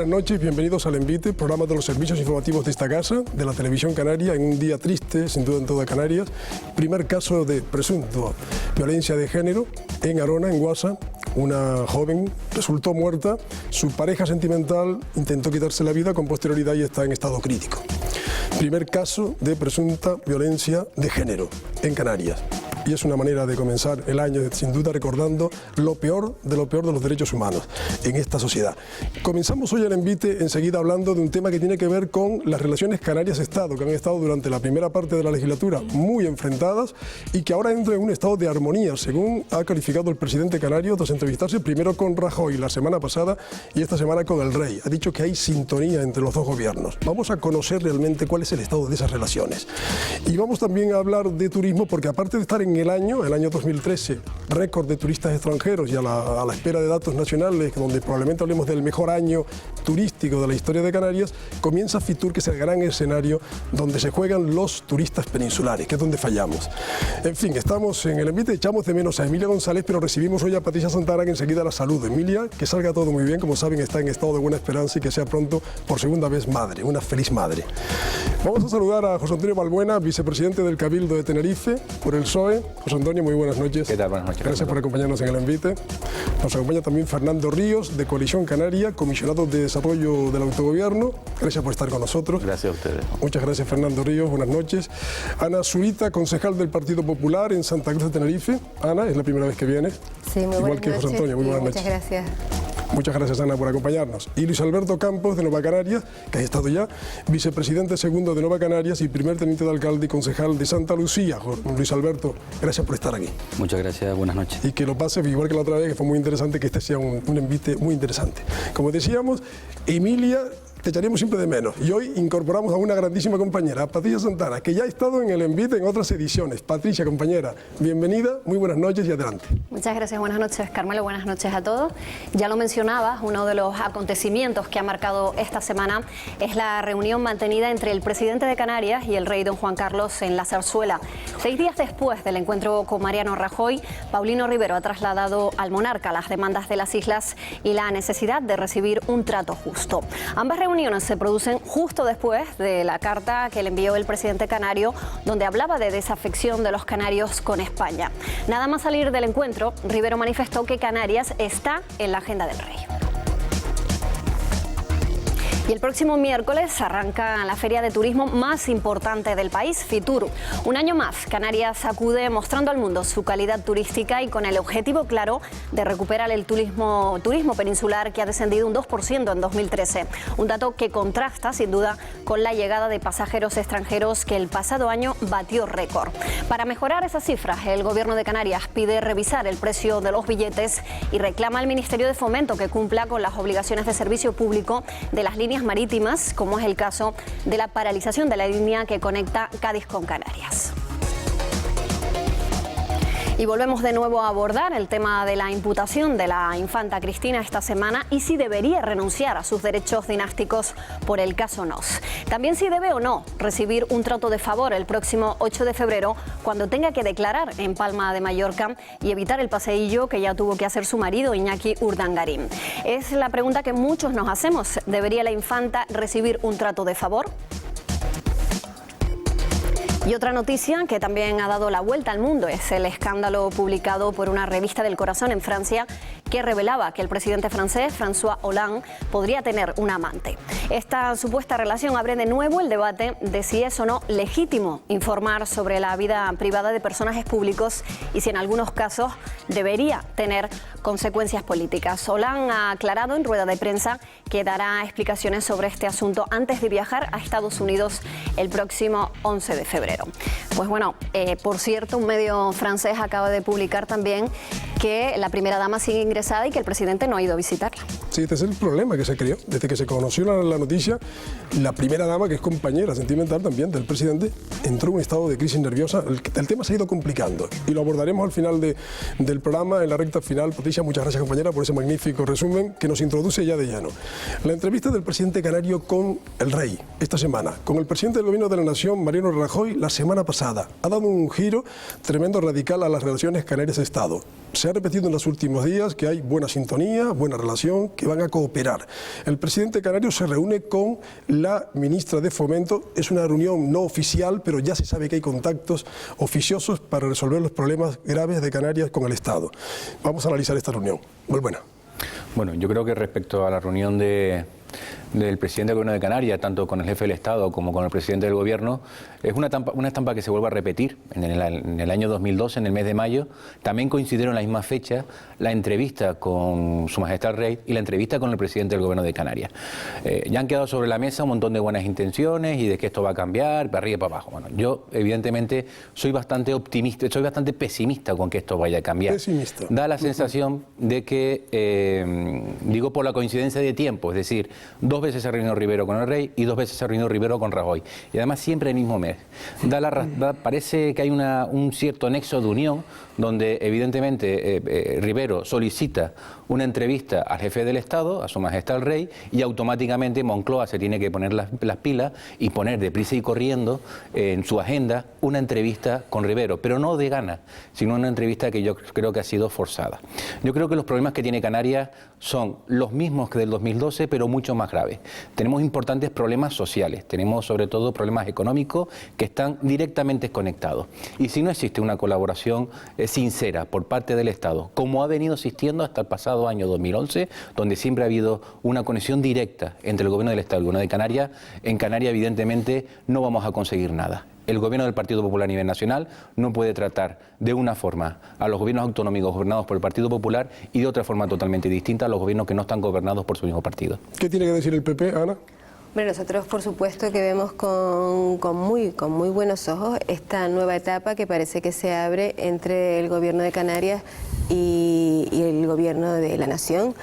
buenas noches, bienvenidos al Envite, programa de los servicios informativos de esta casa, de la televisión canaria, en un día triste, sin duda en toda Canarias. Primer caso de presunto violencia de género en Arona, en Guasa. Una joven resultó muerta, su pareja sentimental intentó quitarse la vida con posterioridad y está en estado crítico. Primer caso de presunta violencia de género en Canarias. Y es una manera de comenzar el año, sin duda, recordando lo peor de los derechos humanos en esta sociedad. Comenzamos hoy el Envite enseguida hablando de un tema que tiene que ver con las relaciones Canarias-Estado, que han estado durante la primera parte de la legislatura muy enfrentadas y que ahora entran en un estado de armonía, según ha calificado el presidente canario tras entrevistarse primero con Rajoy la semana pasada y esta semana con el rey. Ha dicho que hay sintonía entre los dos gobiernos. Vamos a conocer realmente cuál es el estado de esas relaciones. Y vamos también a hablar de turismo, porque aparte de estar en el año 2013, récord de turistas extranjeros y a la espera de datos nacionales, donde probablemente hablemos del mejor año turístico de la historia de Canarias, comienza Fitur, que es el gran escenario donde se juegan los turistas peninsulares, que es donde fallamos. En fin, estamos en el Envite, echamos de menos a Emilia González, pero recibimos hoy a Patricia Santana, que enseguida la saludo. Emilia, que salga todo muy bien, como saben está en estado de buena esperanza y que sea pronto por segunda vez madre, una feliz madre. Vamos a saludar a José Antonio Balbuena, vicepresidente del Cabildo de Tenerife, por el PSOE. José Antonio, muy buenas noches. ¿Qué tal? Buenas noches. Gracias por acompañarnos en el Envite. Nos acompaña también Fernando Ríos, de Coalición Canaria, comisionado de Desarrollo del Autogobierno. Gracias por estar con nosotros. Gracias a ustedes. Muchas gracias, Fernando Ríos. Buenas noches. Ana Zurita, concejal del Partido Popular en Santa Cruz de Tenerife. Ana, es la primera vez que vienes. Sí, muy buenas Igual que noches. José Antonio, muy buenas noches. Muchas gracias. Muchas gracias, Ana, por acompañarnos. Y Luis Alberto Campos, de Nueva Canarias, que ha estado ya, vicepresidente segundo de Nueva Canarias y primer teniente de alcalde y concejal de Santa Lucía. Luis Alberto, gracias por estar aquí. Muchas gracias, buenas noches. Y que lo pase, igual que la otra vez, que fue muy interesante, que este sea un Envite muy interesante. Como decíamos, Emilia, te echaríamos siempre de menos. Y hoy incorporamos a una grandísima compañera, a Patricia Santana, que ya ha estado en el Envite en otras ediciones. Patricia, compañera, bienvenida, muy buenas noches y adelante. Muchas gracias, buenas noches, Carmelo, buenas noches a todos. Ya lo mencionabas, uno de los acontecimientos que ha marcado esta semana es la reunión mantenida entre el presidente de Canarias y el rey don Juan Carlos en la Zarzuela. 6 días después del encuentro con Mariano Rajoy, Paulino Rivero ha trasladado al monarca las demandas de las islas y la necesidad de recibir un trato justo. Ambas reuniones se producen justo después de la carta que le envió el presidente canario, donde hablaba de desafección de los canarios con España. Nada más salir del encuentro, Rivero manifestó que Canarias está en la agenda del rey. Y el próximo miércoles arranca la feria de turismo más importante del país, Fitur. Un año más, Canarias acude mostrando al mundo su calidad turística y con el objetivo claro de recuperar el turismo peninsular, que ha descendido un 2% en 2013. Un dato que contrasta sin duda con la llegada de pasajeros extranjeros, que el pasado año batió récord. Para mejorar esas cifras, el gobierno de Canarias pide revisar el precio de los billetes y reclama al Ministerio de Fomento que cumpla con las obligaciones de servicio público de las líneas marítimas, como es el caso de la paralización de la línea que conecta Cádiz con Canarias. Y volvemos de nuevo a abordar el tema de la imputación de la infanta Cristina esta semana y si debería renunciar a sus derechos dinásticos por el caso Nos. También si debe o no recibir un trato de favor el próximo 8 de febrero, cuando tenga que declarar en Palma de Mallorca y evitar el paseillo que ya tuvo que hacer su marido Iñaki Urdangarín. Es la pregunta que muchos nos hacemos. ¿Debería la infanta recibir un trato de favor? Y otra noticia que también ha dado la vuelta al mundo es el escándalo publicado por una revista del corazón en Francia, que revelaba que el presidente francés, François Hollande, podría tener un amante. Esta supuesta relación abre de nuevo el debate de si es o no legítimo informar sobre la vida privada de personajes públicos y si en algunos casos debería tener consecuencias políticas. Hollande ha aclarado en rueda de prensa que dará explicaciones sobre este asunto antes de viajar a Estados Unidos el próximo 11 de febrero. Pues bueno, por cierto, un medio francés acaba de publicar también que la primera dama sigue ingresada y que el presidente no ha ido a visitarla. Sí, este es el problema que se creó. Desde que se conoció la noticia, la primera dama, que es compañera sentimental también del presidente, entró en un estado de crisis nerviosa. El tema se ha ido complicando y lo abordaremos al final del programa, en la recta final. Patricia, muchas gracias, compañera, por ese magnífico resumen que nos introduce ya de lleno. La entrevista del presidente canario con el rey esta semana, con el presidente del Gobierno de la Nación, Mariano Rajoy, la semana pasada, ha dado un giro tremendo, radical a las relaciones Canarias-Estado. Se ha repetido en los últimos días que hay buena sintonía, buena relación, que que van a cooperar. El presidente canario se reúne con la ministra de Fomento, es una reunión no oficial, pero ya se sabe que hay contactos oficiosos para resolver los problemas graves de Canarias con el Estado. Vamos a analizar esta reunión. Muy buena. Bueno, yo creo que respecto a la reunión del presidente del Gobierno de Canarias, tanto con el jefe del Estado como con el presidente del Gobierno, es una estampa que se vuelve a repetir. En el año 2012, en el mes de mayo, también coincidieron en la misma fecha la entrevista con Su Majestad el Rey y la entrevista con el presidente del Gobierno de Canarias. Ya han quedado sobre la mesa un montón de buenas intenciones y de que esto va a cambiar, para arriba y para abajo. Bueno, yo evidentemente soy bastante optimista, soy bastante pesimista con que esto vaya a cambiar. Pesimista. Da la sensación de que, digo por la coincidencia de tiempo, es decir, 2 veces se reunió Rivero con el Rey y 2 veces se reunió Rivero con Rajoy. Y además siempre el mismo mes. Parece que hay un cierto nexo de unión donde evidentemente Rivero solicita una entrevista al jefe del Estado, a Su Majestad el Rey, y automáticamente Moncloa se tiene que poner las pilas y poner deprisa y corriendo en su agenda una entrevista con Rivero, pero no de gana, sino una entrevista que yo creo que ha sido forzada. Yo creo que los problemas que tiene Canarias son los mismos que del 2012, pero mucho más graves. Tenemos importantes problemas sociales, tenemos sobre todo problemas económicos que están directamente conectados. Y si no existe una colaboración sincera por parte del Estado, como ha venido existiendo hasta el pasado año 2011, donde siempre ha habido una conexión directa entre el Gobierno del Estado y el Gobierno de Canarias, en Canarias evidentemente no vamos a conseguir nada. El gobierno del Partido Popular a nivel nacional no puede tratar de una forma a los gobiernos autonómicos gobernados por el Partido Popular y de otra forma totalmente distinta a los gobiernos que no están gobernados por su mismo partido. ¿Qué tiene que decir el PP, Ana? Bueno, nosotros por supuesto que vemos con muy buenos ojos esta nueva etapa que parece que se abre entre el gobierno de Canarias y el gobierno de la nación.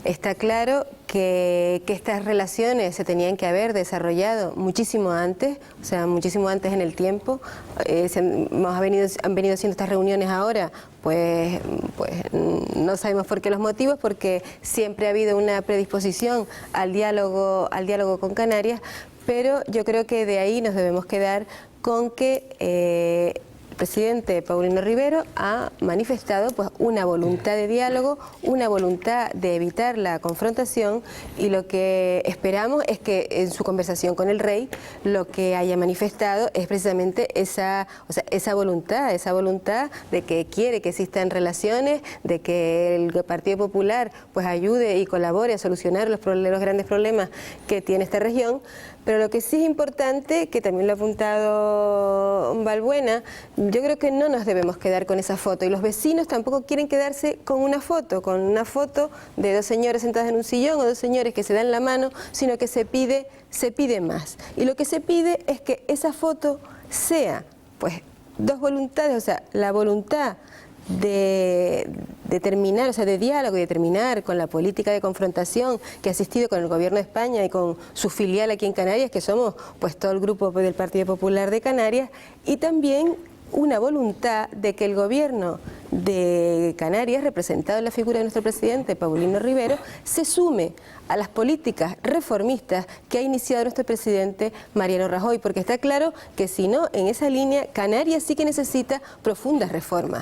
Está claro que estas relaciones se tenían que haber desarrollado muchísimo antes, o sea, muchísimo antes en el tiempo. Han venido haciendo estas reuniones ahora, pues no sabemos por qué los motivos, porque siempre ha habido una predisposición al diálogo con Canarias, pero yo creo que de ahí nos debemos quedar con que el presidente Paulino Rivero ha manifestado pues una voluntad de diálogo, una voluntad de evitar la confrontación, y lo que esperamos es que en su conversación con el Rey lo que haya manifestado es precisamente esa voluntad de que quiere que existan relaciones, de que el Partido Popular pues ayude y colabore a solucionar los grandes problemas que tiene esta región. Pero lo que sí es importante, que también lo ha apuntado Balbuena, yo creo que no nos debemos quedar con esa foto, y los vecinos tampoco quieren quedarse con una foto de 2 señores sentados en un sillón o 2 señores que se dan la mano, sino que se pide más. Y lo que se pide es que esa foto sea pues 2 voluntades, o sea, la voluntad de terminar, o sea, de diálogo y de terminar con la política de confrontación que ha existido con el Gobierno de España y con su filial aquí en Canarias, que somos pues todo el grupo del Partido Popular de Canarias, y también una voluntad de que el Gobierno de Canarias, representado en la figura de nuestro presidente Paulino Rivero, se sume a las políticas reformistas que ha iniciado nuestro presidente Mariano Rajoy, porque está claro que si no, en esa línea Canarias sí que necesita profundas reformas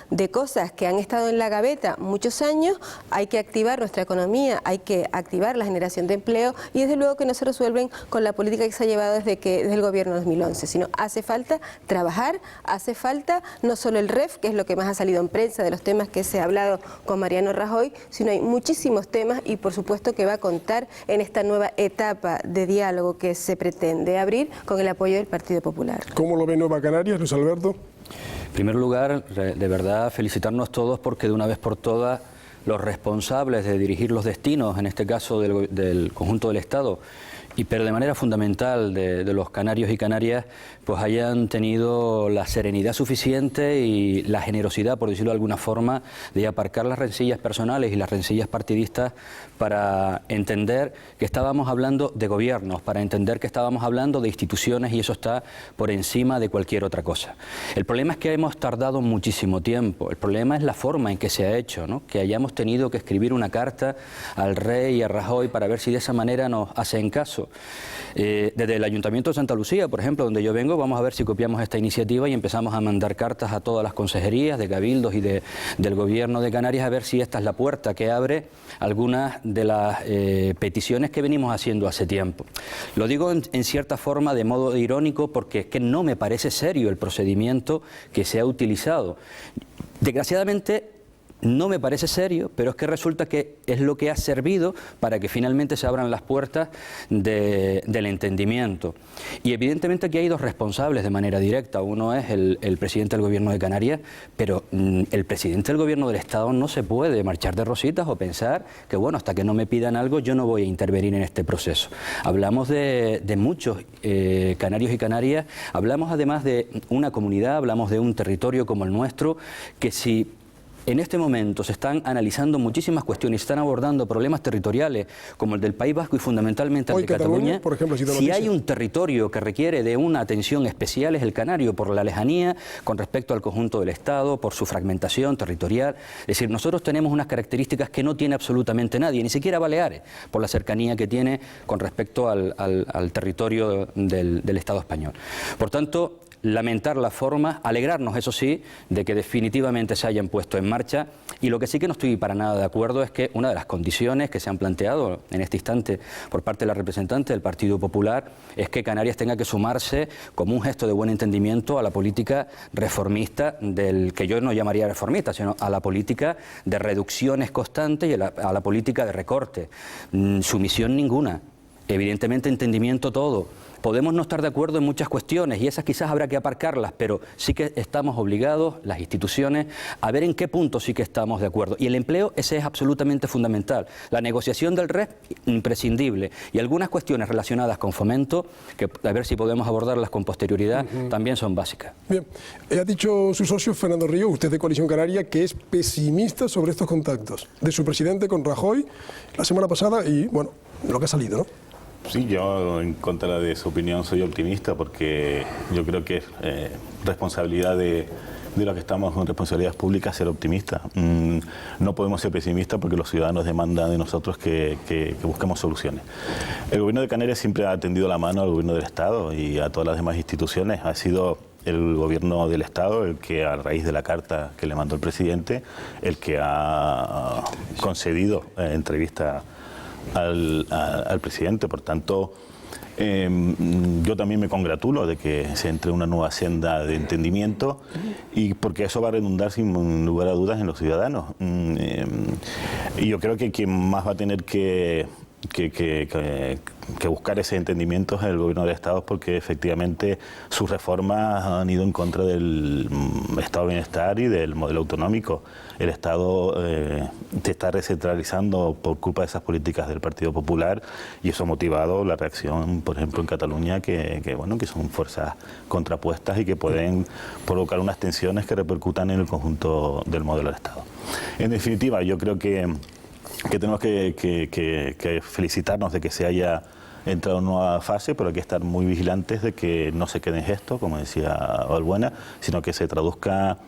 de cosas que han estado en la gaveta muchos años. Hay que activar nuestra economía, hay que activar la generación de empleo, y desde luego que no se resuelven con la política que se ha llevado desde el gobierno de 2011, sino hace falta trabajar, hace falta no solo el REF, que es lo que más ha salido en prensa de los temas que se ha hablado con Mariano Rajoy, sino hay muchísimos temas, y por supuesto que va a contar en esta nueva etapa de diálogo que se pretende abrir con el apoyo del Partido Popular. ¿Cómo lo ve Nueva Canarias, Luis Alberto? En primer lugar, de verdad, felicitarnos todos porque de una vez por todas los responsables de dirigir los destinos, en este caso del conjunto del Estado, pero de manera fundamental de los canarios y canarias, pues hayan tenido la serenidad suficiente y la generosidad, por decirlo de alguna forma, de aparcar las rencillas personales y las rencillas partidistas para entender que estábamos hablando de gobiernos, para entender que estábamos hablando de instituciones, y eso está por encima de cualquier otra cosa. El problema es que hemos tardado muchísimo tiempo, el problema es la forma en que se ha hecho, ¿no? Que hayamos tenido que escribir una carta al Rey y a Rajoy para ver si de esa manera nos hacen caso. caso. Desde el Ayuntamiento de Santa Lucía, por ejemplo, donde yo vengo, vamos a ver si copiamos esta iniciativa y empezamos a mandar cartas a todas las consejerías de cabildos y del Gobierno de Canarias a ver si esta es la puerta que abre algunas de las peticiones que venimos haciendo hace tiempo. Lo digo en cierta forma de modo irónico porque es que no me parece serio el procedimiento que se ha utilizado. Desgraciadamente no me parece serio, pero es que resulta que es lo que ha servido para que finalmente se abran las puertas del entendimiento. Y evidentemente aquí hay dos responsables de manera directa. Uno es el presidente del Gobierno de Canarias, pero el presidente del Gobierno del Estado no se puede marchar de rositas o pensar que, bueno, hasta que no me pidan algo yo no voy a intervenir en este proceso. Hablamos de muchos canarios y canarias, hablamos además de una comunidad, hablamos de un territorio como el nuestro, que si en este momento se están analizando muchísimas cuestiones, se están abordando problemas territoriales como el del País Vasco y fundamentalmente el de Cataluña. Por ejemplo, si hay un territorio que requiere de una atención especial es el canario, por la lejanía con respecto al conjunto del Estado, por su fragmentación territorial. Es decir, nosotros tenemos unas características que no tiene absolutamente nadie, ni siquiera Baleares, por la cercanía que tiene con respecto al territorio del Estado español. Por tanto, lamentar la forma, alegrarnos, eso sí, de que definitivamente se hayan puesto en marcha, y lo que sí que no estoy para nada de acuerdo es que una de las condiciones que se han planteado en este instante por parte de la representante del Partido Popular es que Canarias tenga que sumarse como un gesto de buen entendimiento a la política reformista del que yo no llamaría reformista, sino a la política de reducciones constantes y a la política de recorte. Sumisión ninguna, evidentemente entendimiento todo. Podemos no estar de acuerdo en muchas cuestiones y esas quizás habrá que aparcarlas, pero sí que estamos obligados, las instituciones, a ver en qué punto sí que estamos de acuerdo. Y el empleo, ese es absolutamente fundamental. La negociación del REF, imprescindible. Y algunas cuestiones relacionadas con fomento, que a ver si podemos abordarlas con posterioridad, también son básicas. Bien, ha dicho su socio Fernando Ríos, usted de Coalición Canaria, que es pesimista sobre estos contactos de su presidente con Rajoy la semana pasada y, bueno, lo que ha salido, ¿no? Sí, yo en contra de su opinión soy optimista porque yo creo que es responsabilidad de los que estamos con responsabilidades públicas ser optimistas. No podemos ser pesimistas porque los ciudadanos demandan de nosotros que busquemos soluciones. El Gobierno de Canarias siempre ha tendido la mano al Gobierno del Estado y a todas las demás instituciones. Ha sido el Gobierno del Estado el que, a raíz de la carta que le mandó el presidente, el que ha concedido entrevista al presidente. Por tanto, yo también me congratulo de que se entre una nueva senda de entendimiento y porque eso va a redundar sin lugar a dudas en los ciudadanos. Y yo creo que quien más va a tener que buscar ese entendimiento es el Gobierno del Estado, porque efectivamente sus reformas han ido en contra del estado de bienestar y del modelo autonómico. El Estado se está recentralizando por culpa de esas políticas del Partido Popular y eso ha motivado la reacción, por ejemplo, en Cataluña, que son fuerzas contrapuestas y que pueden provocar unas tensiones que repercutan en el conjunto del modelo del Estado. En definitiva, yo creo que tenemos que felicitarnos de que se haya entrado en una nueva fase, pero hay que estar muy vigilantes de que no se quede en gesto, como decía Balbuena, sino que se traduzca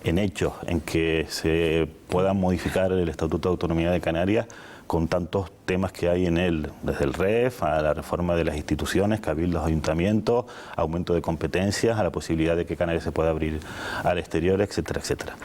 en hechos, en que se pueda modificar el Estatuto de Autonomía de Canarias con tantos temas que hay en él, desde el REF a la reforma de las instituciones, cabildos, ayuntamientos, aumento de competencias, a la posibilidad de que Canarias se pueda abrir al exterior, etcétera, etcétera.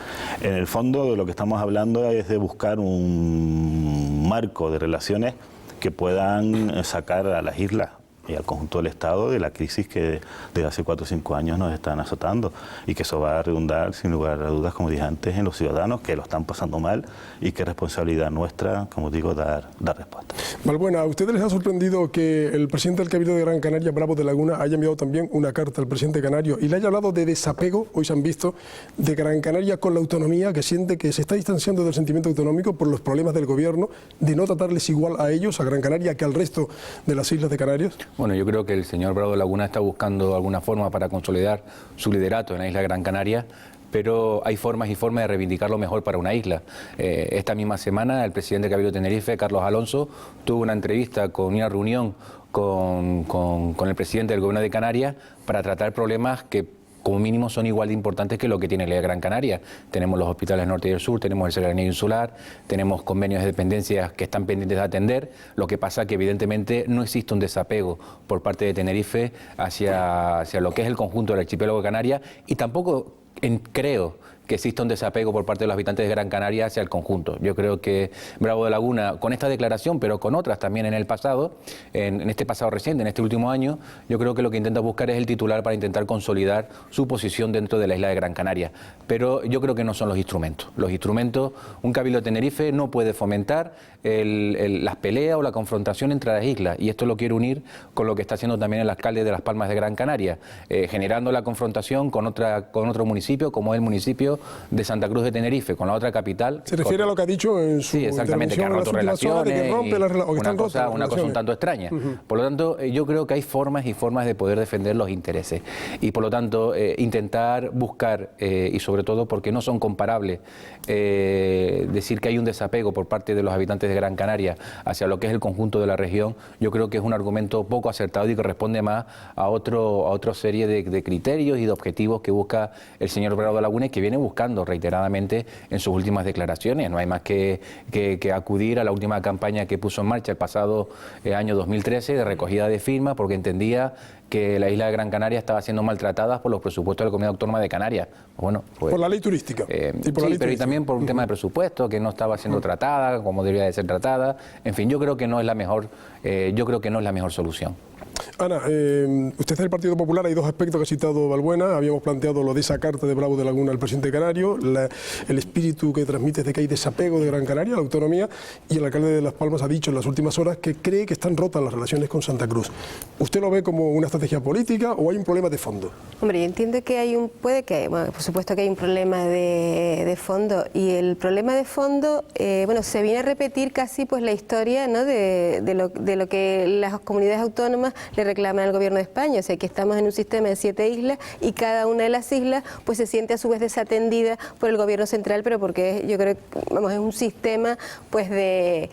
En el fondo, de lo que estamos hablando es de buscar un marco de relaciones que puedan sacar a las islas y al conjunto del Estado de la crisis que desde hace 4 o 5 años nos están azotando, y que eso va a redundar, sin lugar a dudas, como dije antes, en los ciudadanos que lo están pasando mal y que es responsabilidad nuestra, como digo, dar respuesta. Balbuena, ¿a ustedes les ha sorprendido que el presidente del Cabildo de Gran Canaria, Bravo de Laguna, haya enviado también una carta al presidente canario y le haya hablado de desapego, hoy se han visto, de Gran Canaria con la autonomía, que siente que se está distanciando del sentimiento autonómico por los problemas del gobierno, de no tratarles igual a ellos, a Gran Canaria, que al resto de las islas de Canarias? Bueno, yo creo que el señor Bravo de Laguna está buscando alguna forma para consolidar su liderato en la isla de Gran Canaria, pero hay formas y formas de reivindicarlo mejor para una isla. Esta misma semana el presidente del Cabildo de Tenerife, Carlos Alonso, tuvo una entrevista una reunión con el presidente del Gobierno de Canarias para tratar problemas que como mínimo son igual de importantes que lo que tiene la Gran Canaria. Tenemos los hospitales norte y del sur, tenemos el Serranía Insular, tenemos convenios de dependencias que están pendientes de atender. Lo que pasa que evidentemente no existe un desapego por parte de Tenerife hacia lo que es el conjunto del archipiélago de Canarias, y tampoco creo que exista un desapego por parte de los habitantes de Gran Canaria hacia el conjunto. Yo creo que Bravo de Laguna, con esta declaración, pero con otras también en el pasado, en este pasado reciente, en este último año, yo creo que lo que intenta buscar es el titular para intentar consolidar su posición dentro de la isla de Gran Canaria. Pero yo creo que no son los instrumentos. Los instrumentos, un Cabildo de Tenerife no puede fomentar las peleas o la confrontación entre las islas, y esto lo quiero unir con lo que está haciendo también el alcalde de Las Palmas de Gran Canaria, generando la confrontación con otro municipio, como es el municipio de Santa Cruz de Tenerife, con la otra capital. Se refiere a lo que ha dicho en su exactamente, que ha roto relaciones, una cosa un tanto extraña. Por lo tanto, yo creo que hay formas y formas de poder defender los intereses, y por lo tanto intentar buscar, y sobre todo porque no son comparables, decir que hay un desapego por parte de los habitantes de Gran Canaria hacia lo que es el conjunto de la región, yo creo que es un argumento poco acertado y que responde más a otra serie de criterios y de objetivos que busca el señor Bravo de Laguna, y que viene buscando reiteradamente en sus últimas declaraciones. No hay más que acudir a la última campaña que puso en marcha el pasado año 2013 de recogida de firmas, porque entendía que la isla de Gran Canaria estaba siendo maltratada por los presupuestos de la Comunidad Autónoma de Canarias. Bueno, pues, por la ley turística. Y también por un tema de presupuesto, que no estaba siendo tratada como debería de ser tratada. En fin, yo creo que no es la mejor solución. Ana, usted es del Partido Popular, hay dos aspectos que ha citado Balbuena. Habíamos planteado lo de esa carta de Bravo de Laguna al presidente canario, el espíritu que transmite de que hay desapego de Gran Canaria, la autonomía, y el alcalde de Las Palmas ha dicho en las últimas horas que cree que están rotas las relaciones con Santa Cruz. ¿Usted lo ve como una estrategia política o hay un problema de fondo? Hombre, yo entiendo que por supuesto que hay un problema de fondo, y el problema de fondo, se viene a repetir casi pues la historia, ¿no?, de lo que las comunidades autónomas le reclaman al gobierno de España. O sea, que estamos en un sistema de 7 islas y cada una de las islas pues se siente a su vez desatendida por el gobierno central, pero porque yo creo que es un sistema pues de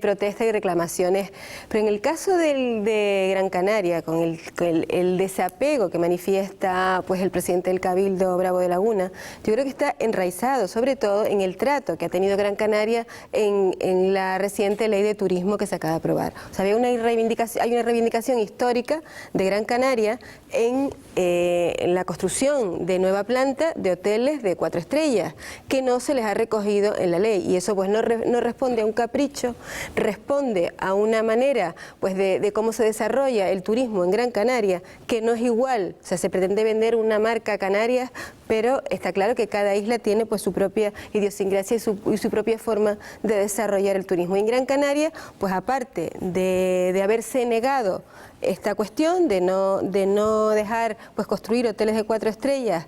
protesta y reclamaciones. Pero en el caso de Gran Canaria, con el desapego que manifiesta pues el presidente del Cabildo, Bravo de Laguna, yo creo que está enraizado sobre todo en el trato que ha tenido Gran Canaria en la reciente ley de turismo que se acaba de aprobar. O sea, hay una reivindicación histórica de Gran Canaria en la construcción de nueva planta de hoteles de 4 estrellas, que no se les ha recogido en la ley, y eso pues no responde a un capricho, responde a una manera pues de cómo se desarrolla el turismo en Gran Canaria, que no es igual. O sea, se pretende vender una marca Canarias, pero está claro que cada isla tiene pues su propia idiosincrasia y su propia forma de desarrollar el turismo. Y en Gran Canaria, pues aparte de haberse negado esta cuestión de no dejar pues construir hoteles de 4 estrellas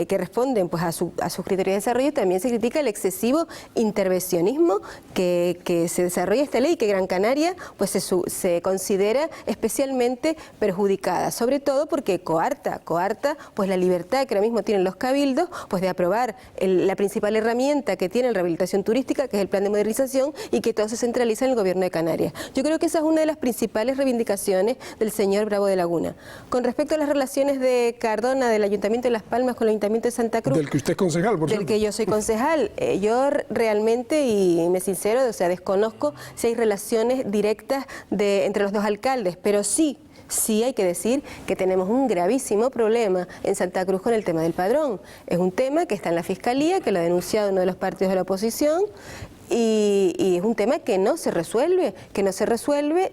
que responden pues a sus criterios de desarrollo, también se critica el excesivo intervencionismo que se desarrolla esta ley, que Gran Canaria pues se considera especialmente perjudicada, sobre todo porque coarta pues la libertad que ahora mismo tienen los cabildos pues de aprobar la principal herramienta que tiene la rehabilitación turística, que es el plan de modernización, y que todo se centraliza en el gobierno de Canarias. Yo creo que esa es una de las principales reivindicaciones del señor Bravo de Laguna. Con respecto a las relaciones de Cardona, del Ayuntamiento de Las Palmas con el Ayuntamiento de Santa Cruz, del que usted es concejal, por del que yo soy concejal, yo realmente, y me sincero, o sea, desconozco si hay relaciones directas entre los dos alcaldes, pero sí hay que decir que tenemos un gravísimo problema en Santa Cruz con el tema del padrón. Es un tema que está en la Fiscalía, que lo ha denunciado uno de los partidos de la oposición, y es un tema que no se resuelve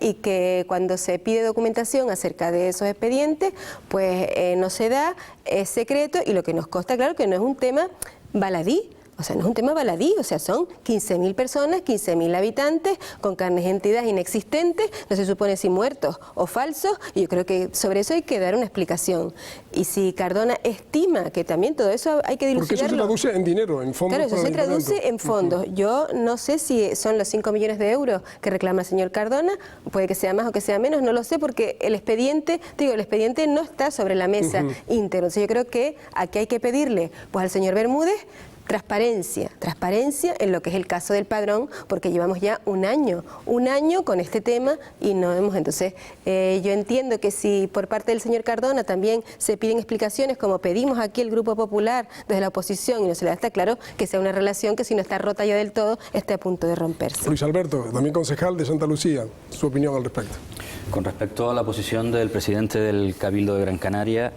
y que cuando se pide documentación acerca de esos expedientes, pues no se da, es secreto, y lo que nos consta, claro, que no es un tema baladí. O sea, no es un tema baladí, o sea, son 15.000 personas, 15.000 habitantes, con carnes de entidad inexistentes, no se supone si muertos o falsos, y yo creo que sobre eso hay que dar una explicación. Y si Cardona estima que también todo eso hay que dilucidarlo... Porque eso se traduce en dinero, en fondos. Claro, eso se traduce en fondos. Yo no sé si son los 5 millones de euros que reclama el señor Cardona, puede que sea más o que sea menos, no lo sé, porque el expediente no está sobre la mesa íntegro. Entonces yo creo que aquí hay que pedirle pues al señor Bermúdez transparencia en lo que es el caso del padrón, porque llevamos ya un año con este tema y no hemos. Entonces, yo entiendo que si por parte del señor Cardona también se piden explicaciones, como pedimos aquí el Grupo Popular desde la oposición, y no se le da, está claro que sea una relación que si no está rota ya del todo, esté a punto de romperse. Luis Alberto, también concejal de Santa Lucía, su opinión al respecto. Con respecto a la posición del presidente del Cabildo de Gran Canaria,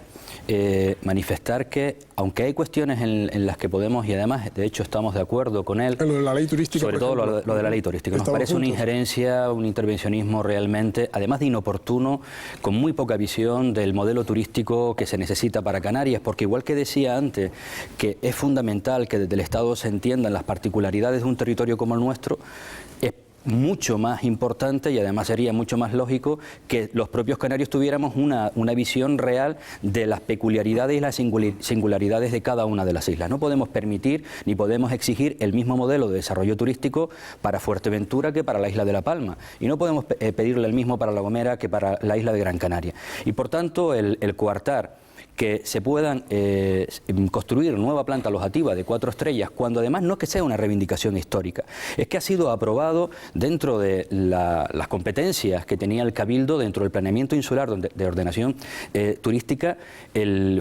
manifestar que, aunque hay cuestiones en las que podemos, y además de hecho estamos de acuerdo con él, en lo de la ley turística, sobre todo lo de la ley turística, nos parece una injerencia, un intervencionismo realmente, además de inoportuno, con muy poca visión del modelo turístico que se necesita para Canarias, porque igual que decía antes que es fundamental que desde el Estado se entiendan las particularidades de un territorio como el nuestro, es mucho más importante y además sería mucho más lógico que los propios canarios tuviéramos una visión real de las peculiaridades y las singularidades de cada una de las islas. No podemos permitir ni podemos exigir el mismo modelo de desarrollo turístico para Fuerteventura que para la isla de La Palma, y no podemos pedirle el mismo para La Gomera que para la isla de Gran Canaria. Y por tanto el coartar que se puedan construir nueva planta alojativa de 4 estrellas, cuando además no es que sea una reivindicación histórica, es que ha sido aprobado dentro de las competencias que tenía el Cabildo dentro del planeamiento insular de ordenación turística.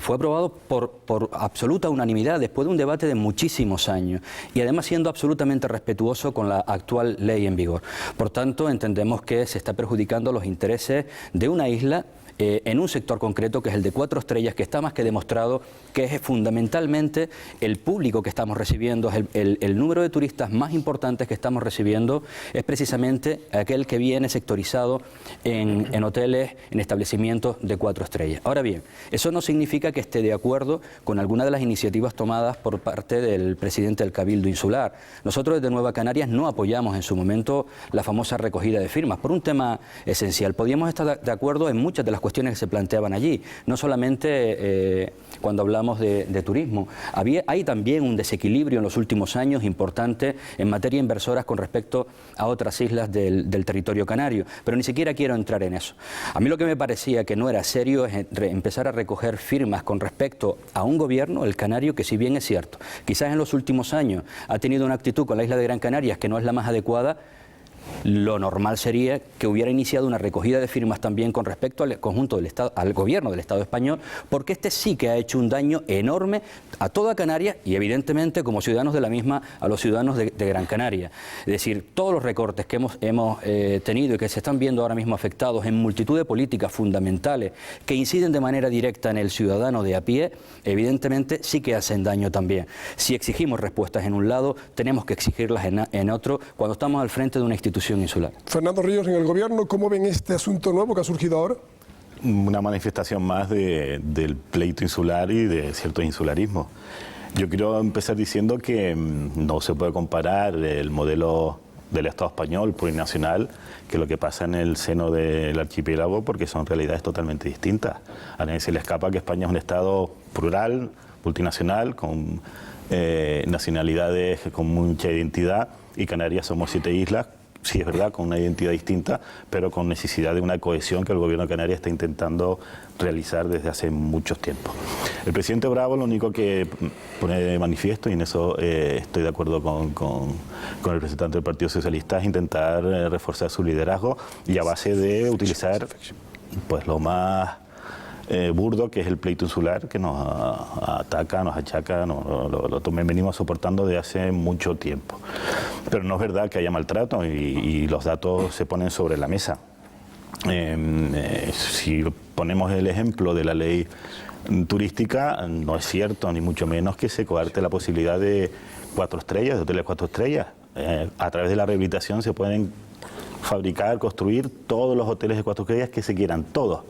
Fue aprobado por absoluta unanimidad después de un debate de muchísimos años y además siendo absolutamente respetuoso con la actual ley en vigor. Por tanto, entendemos que se está perjudicando los intereses de una isla en un sector concreto que es el de 4 estrellas, que está más que demostrado que es fundamentalmente el público que estamos recibiendo, es el número de turistas más importantes que estamos recibiendo es precisamente aquel que viene sectorizado en hoteles, en establecimientos de 4 estrellas. Ahora bien, eso no significa que esté de acuerdo con alguna de las iniciativas tomadas por parte del presidente del Cabildo Insular. Nosotros desde Nueva Canarias no apoyamos en su momento la famosa recogida de firmas por un tema esencial. Podíamos estar de acuerdo en muchas de las cuestiones que se planteaban allí, no solamente cuando hablamos de turismo. Hay también un desequilibrio en los últimos años importante en materia inversora con respecto a otras islas del territorio canario, pero ni siquiera quiero entrar en eso. A mí lo que me parecía que no era serio es empezar a recoger firmas con respecto a un gobierno, el canario, que si bien es cierto, quizás en los últimos años ha tenido una actitud con la isla de Gran Canaria que no es la más adecuada. Lo normal sería que hubiera iniciado una recogida de firmas también con respecto al conjunto del Estado, al gobierno del Estado español, porque este sí que ha hecho un daño enorme a toda Canarias y evidentemente como ciudadanos de la misma a los ciudadanos de Gran Canaria. Es decir, todos los recortes que hemos tenido y que se están viendo ahora mismo afectados en multitud de políticas fundamentales que inciden de manera directa en el ciudadano de a pie, evidentemente sí que hacen daño también. Si exigimos respuestas en un lado, tenemos que exigirlas en otro cuando estamos al frente de una institución insular. Fernando Ríos, en el Gobierno, ¿cómo ven este asunto nuevo que ha surgido ahora? Una manifestación más del pleito insular y de cierto insularismo. Yo quiero empezar diciendo que no se puede comparar el modelo del Estado español plurinacional que lo que pasa en el seno del archipiélago, porque son realidades totalmente distintas. A nadie se le escapa que España es un Estado plural, multinacional, con nacionalidades con mucha identidad, y Canarias somos 7 islas, sí es verdad, con una identidad distinta, pero con necesidad de una cohesión que el gobierno de Canarias está intentando realizar desde hace mucho tiempo. El presidente Bravo lo único que pone de manifiesto, y en eso estoy de acuerdo con el representante del Partido Socialista, es intentar reforzar su liderazgo y a base de utilizar pues lo más burdo, que es el pleito insular, que nos ataca, nos achaca, lo venimos soportando desde hace mucho tiempo. Pero no es verdad que haya maltrato y los datos se ponen sobre la mesa. Si ponemos el ejemplo de la ley turística, no es cierto, ni mucho menos, que se coarte la posibilidad de 4 estrellas, de hoteles 4 estrellas. A través de la rehabilitación se pueden fabricar, construir todos los hoteles de 4 estrellas que se quieran, todos.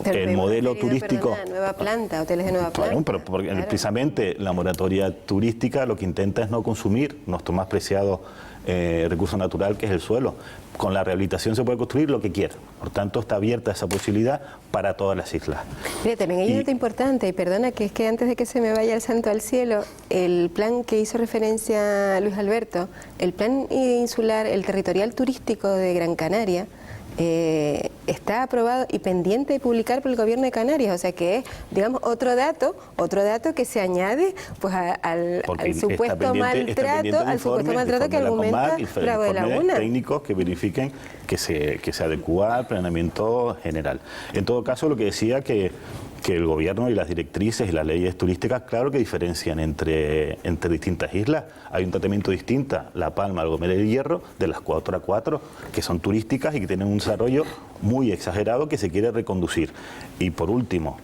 El modelo turístico... nueva planta, hoteles de nueva planta. Bueno, pero porque precisamente la moratoria turística lo que intenta es no consumir nuestro más preciado recurso natural, que es el suelo. Con la rehabilitación se puede construir lo que quiera. Por tanto, está abierta esa posibilidad para todas las islas. Mira, también hay un dato importante, y perdona, que es que antes de que se me vaya el santo al cielo, el plan que hizo referencia a Luis Alberto, el plan insular, el territorial turístico de Gran Canaria, está aprobado y pendiente de publicar por el Gobierno de Canarias, o sea que es, digamos, otro dato que se añade pues al supuesto maltrato que argumenta Bravo de Laguna. Técnicos que verifiquen que se adecua al planeamiento general. En todo caso, lo que decía que el gobierno y las directrices y las leyes turísticas, claro que diferencian entre distintas islas. Hay un tratamiento distinto, La Palma, La Gomera y el Hierro, de las 4 que son turísticas y que tienen un desarrollo muy exagerado que se quiere reconducir. Y por último,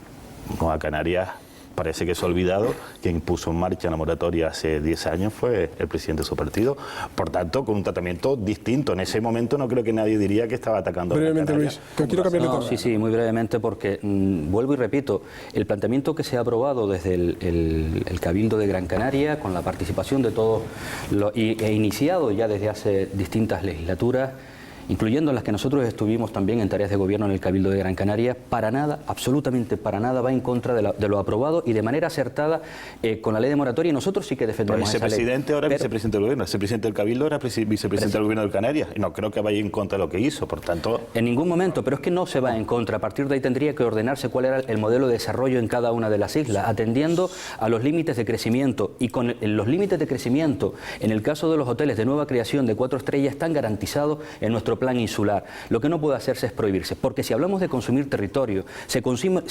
Nueva Canarias, parece que se ha olvidado, quien puso en marcha la moratoria hace 10 años fue el presidente de su partido, por tanto con un tratamiento distinto. En ese momento no creo que nadie diría que estaba atacando brevemente, a Canarias. Luis, que quiero cambiarle todo. Sí, muy brevemente, porque vuelvo y repito, el planteamiento que se ha aprobado desde el Cabildo de Gran Canaria, con la participación de todos, e iniciado ya desde hace distintas legislaturas, incluyendo las que nosotros estuvimos también en tareas de gobierno en el Cabildo de Gran Canaria, para nada, absolutamente para nada, va en contra de lo aprobado y de manera acertada con la ley de moratoria, y nosotros sí que defendemos esa ley. Vicepresidente ahora vicepresidente del gobierno, ese presidente del Cabildo era vicepresidente del gobierno de Canarias, y no creo que vaya en contra de lo que hizo, por tanto... En ningún momento, pero es que no se va en contra. A partir de ahí tendría que ordenarse cuál era el modelo de desarrollo en cada una de las islas, atendiendo a los límites de crecimiento, y con los límites de crecimiento, en el caso de los hoteles de nueva creación de 4 estrellas, están garantizados en nuestro plan insular. Lo que no puede hacerse es prohibirse, porque si hablamos de consumir territorio, se consume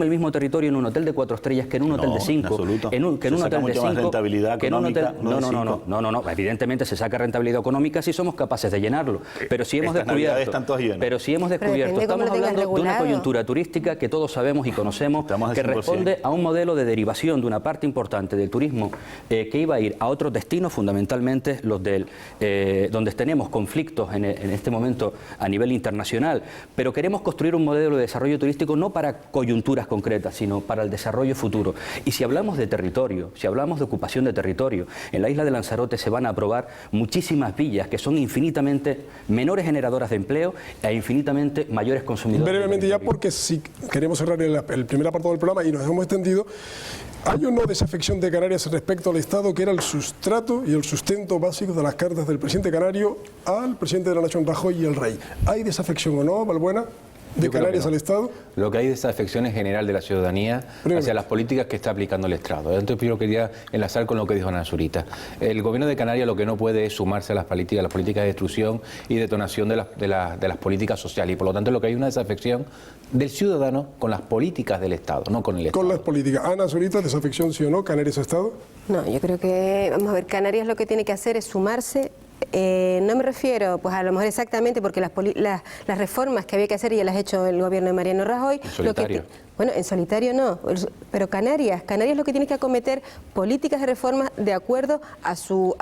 el mismo territorio en un hotel de 4 estrellas que en un hotel de 5, que en un hotel de 5, rentabilidad económica. No, evidentemente se saca rentabilidad económica si somos capaces de llenarlo, pero si hemos descubierto, estamos hablando de una coyuntura turística que todos sabemos y conocemos, que responde a un modelo de derivación de una parte importante del turismo que iba a ir a otros destinos, fundamentalmente los donde tenemos conflictos en este momento a nivel internacional, pero queremos construir un modelo de desarrollo turístico no para coyunturas concretas, sino para el desarrollo futuro. Y si hablamos de territorio, si hablamos de ocupación de territorio, en la isla de Lanzarote se van a aprobar muchísimas villas que son infinitamente menores generadoras de empleo e infinitamente mayores consumidores. Brevemente ya, porque si queremos cerrar el primer apartado del programa y nos hemos extendido, ¿hay o no desafección de Canarias respecto al Estado, que era el sustrato y el sustento básico de las cartas del presidente canario al presidente de la Nación, Rajoy, y el rey? ¿Hay desafección o no, Balbuena, de Canarias al Estado? Lo que hay es desafección en general de la ciudadanía hacia las políticas que está aplicando el Estado. Entonces yo quería enlazar con lo que dijo Ana Zurita. El gobierno de Canarias lo que no puede es sumarse a las políticas de destrucción y detonación de las políticas sociales, y por lo tanto lo que hay es una desafección del ciudadano con las políticas del Estado, no con el Estado. Con las políticas. Ana Zurita, ¿desafección sí o no? ¿Canarias Estado? No, yo creo que, vamos a ver, Canarias lo que tiene que hacer es sumarse. No me refiero, pues a lo mejor exactamente, porque las reformas que había que hacer ya las ha hecho el gobierno de Mariano Rajoy. En solitario. Bueno, en solitario no, pero Canarias lo que tiene que acometer políticas de reforma de acuerdo a sus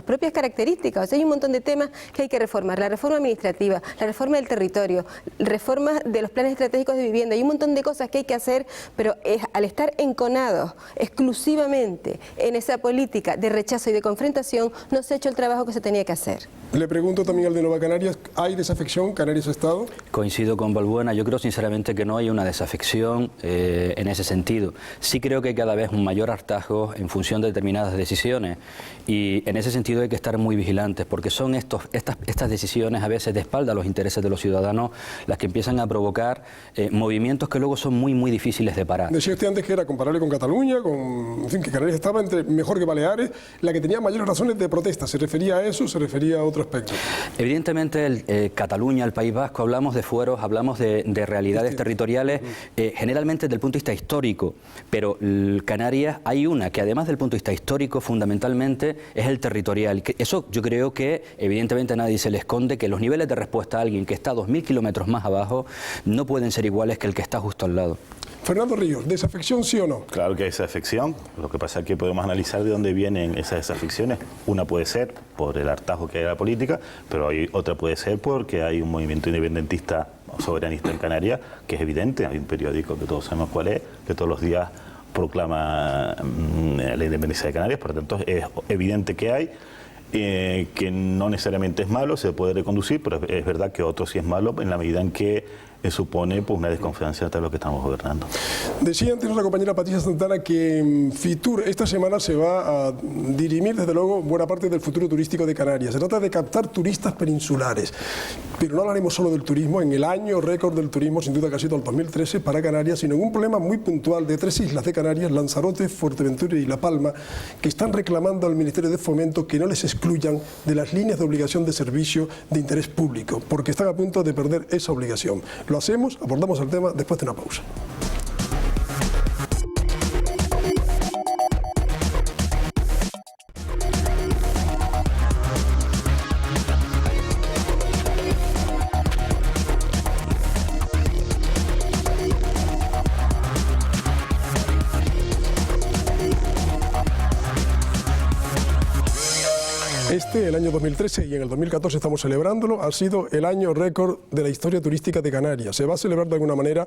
propias características. O sea, hay un montón de temas que hay que reformar: la reforma administrativa, la reforma del territorio, reforma de los planes estratégicos de vivienda. Hay un montón de cosas que hay que hacer, pero al estar enconados exclusivamente en esa política de rechazo y de confrontación, no se ha hecho el trabajo que se tenía que hacer. Le pregunto también al de Nueva Canarias, ¿hay desafección Canarias-Estado? Coincido con Balbuena, yo creo sinceramente que no hay una desafección en ese sentido. Sí creo que hay cada vez un mayor hartazgo en función de determinadas decisiones, y en ese sentido hay que estar muy vigilantes, porque son estas decisiones a veces de espalda a los intereses de los ciudadanos las que empiezan a provocar movimientos que luego son muy, muy difíciles de parar. Decía usted antes que era comparable con Cataluña, en fin, que Canarias estaba mejor que Baleares, la que tenía mayores razones de protesta. ¿Se refería a eso o se refería a otro aspecto? Evidentemente Cataluña, el País Vasco, hablamos de fueros, hablamos de realidades territoriales, generalmente desde el punto de vista histórico, pero Canarias hay una que además del punto de vista histórico fundamentalmente es el territorial. Eso yo creo que evidentemente a nadie se le esconde, que los niveles de respuesta a alguien que está a 2.000 kilómetros más abajo no pueden ser iguales que el que está justo al lado. Fernando Ríos, ¿desafección sí o no? Claro que hay desafección. Lo que pasa es que podemos analizar de dónde vienen esas desafecciones. Una puede ser por el hartazgo que hay en la política, pero otra puede ser porque hay un movimiento independentista o soberanista en Canarias, que es evidente. Hay un periódico que todos sabemos cuál es, que todos los días proclama la independencia de Canarias. Por lo tanto, es evidente que hay. Que no necesariamente es malo, se puede reconducir, pero es verdad que otro sí es malo en la medida en que supone pues una desconfianza de lo que estamos gobernando. Decía antes nuestra compañera Patricia Santana que Fitur esta semana se va a dirimir desde luego buena parte del futuro turístico de Canarias. Se trata de captar turistas peninsulares, pero no hablaremos solo del turismo en el año récord del turismo, sin duda que ha sido el 2013 para Canarias, sino en un problema muy puntual de 3 islas de Canarias, Lanzarote, Fuerteventura y La Palma, que están reclamando al Ministerio de Fomento que no les excluyan de las líneas de obligación de servicio de interés público, porque están a punto de perder esa obligación. Lo hacemos, abordamos el tema después de una pausa. El año 2013 y en el 2014 estamos celebrándolo, ha sido el año récord de la historia turística de Canarias. Se va a celebrar de alguna manera,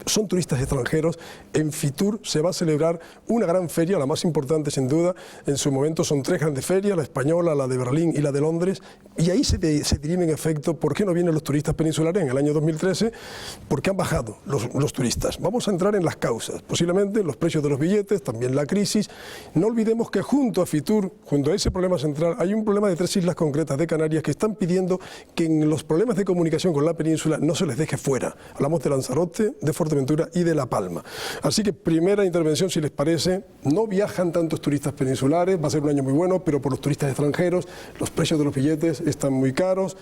son turistas extranjeros, en Fitur se va a celebrar una gran feria, la más importante sin duda, en su momento son 3 grandes ferias, la española, la de Berlín y la de Londres, y ahí se dirime en efecto por qué no vienen los turistas peninsulares en el año 2013, porque han bajado los turistas. Vamos a entrar en las causas, posiblemente los precios de los billetes, también la crisis. No olvidemos que junto a Fitur, junto a ese problema central, hay un problema de 3 islas concretas de Canarias que están pidiendo que en los problemas de comunicación con la península no se les deje fuera. Hablamos de Lanzarote, de Fuerteventura y de La Palma. Así que primera intervención, si les parece, no viajan tantos turistas peninsulares, va a ser un año muy bueno, pero por los turistas extranjeros, los precios de los billetes están muy caros.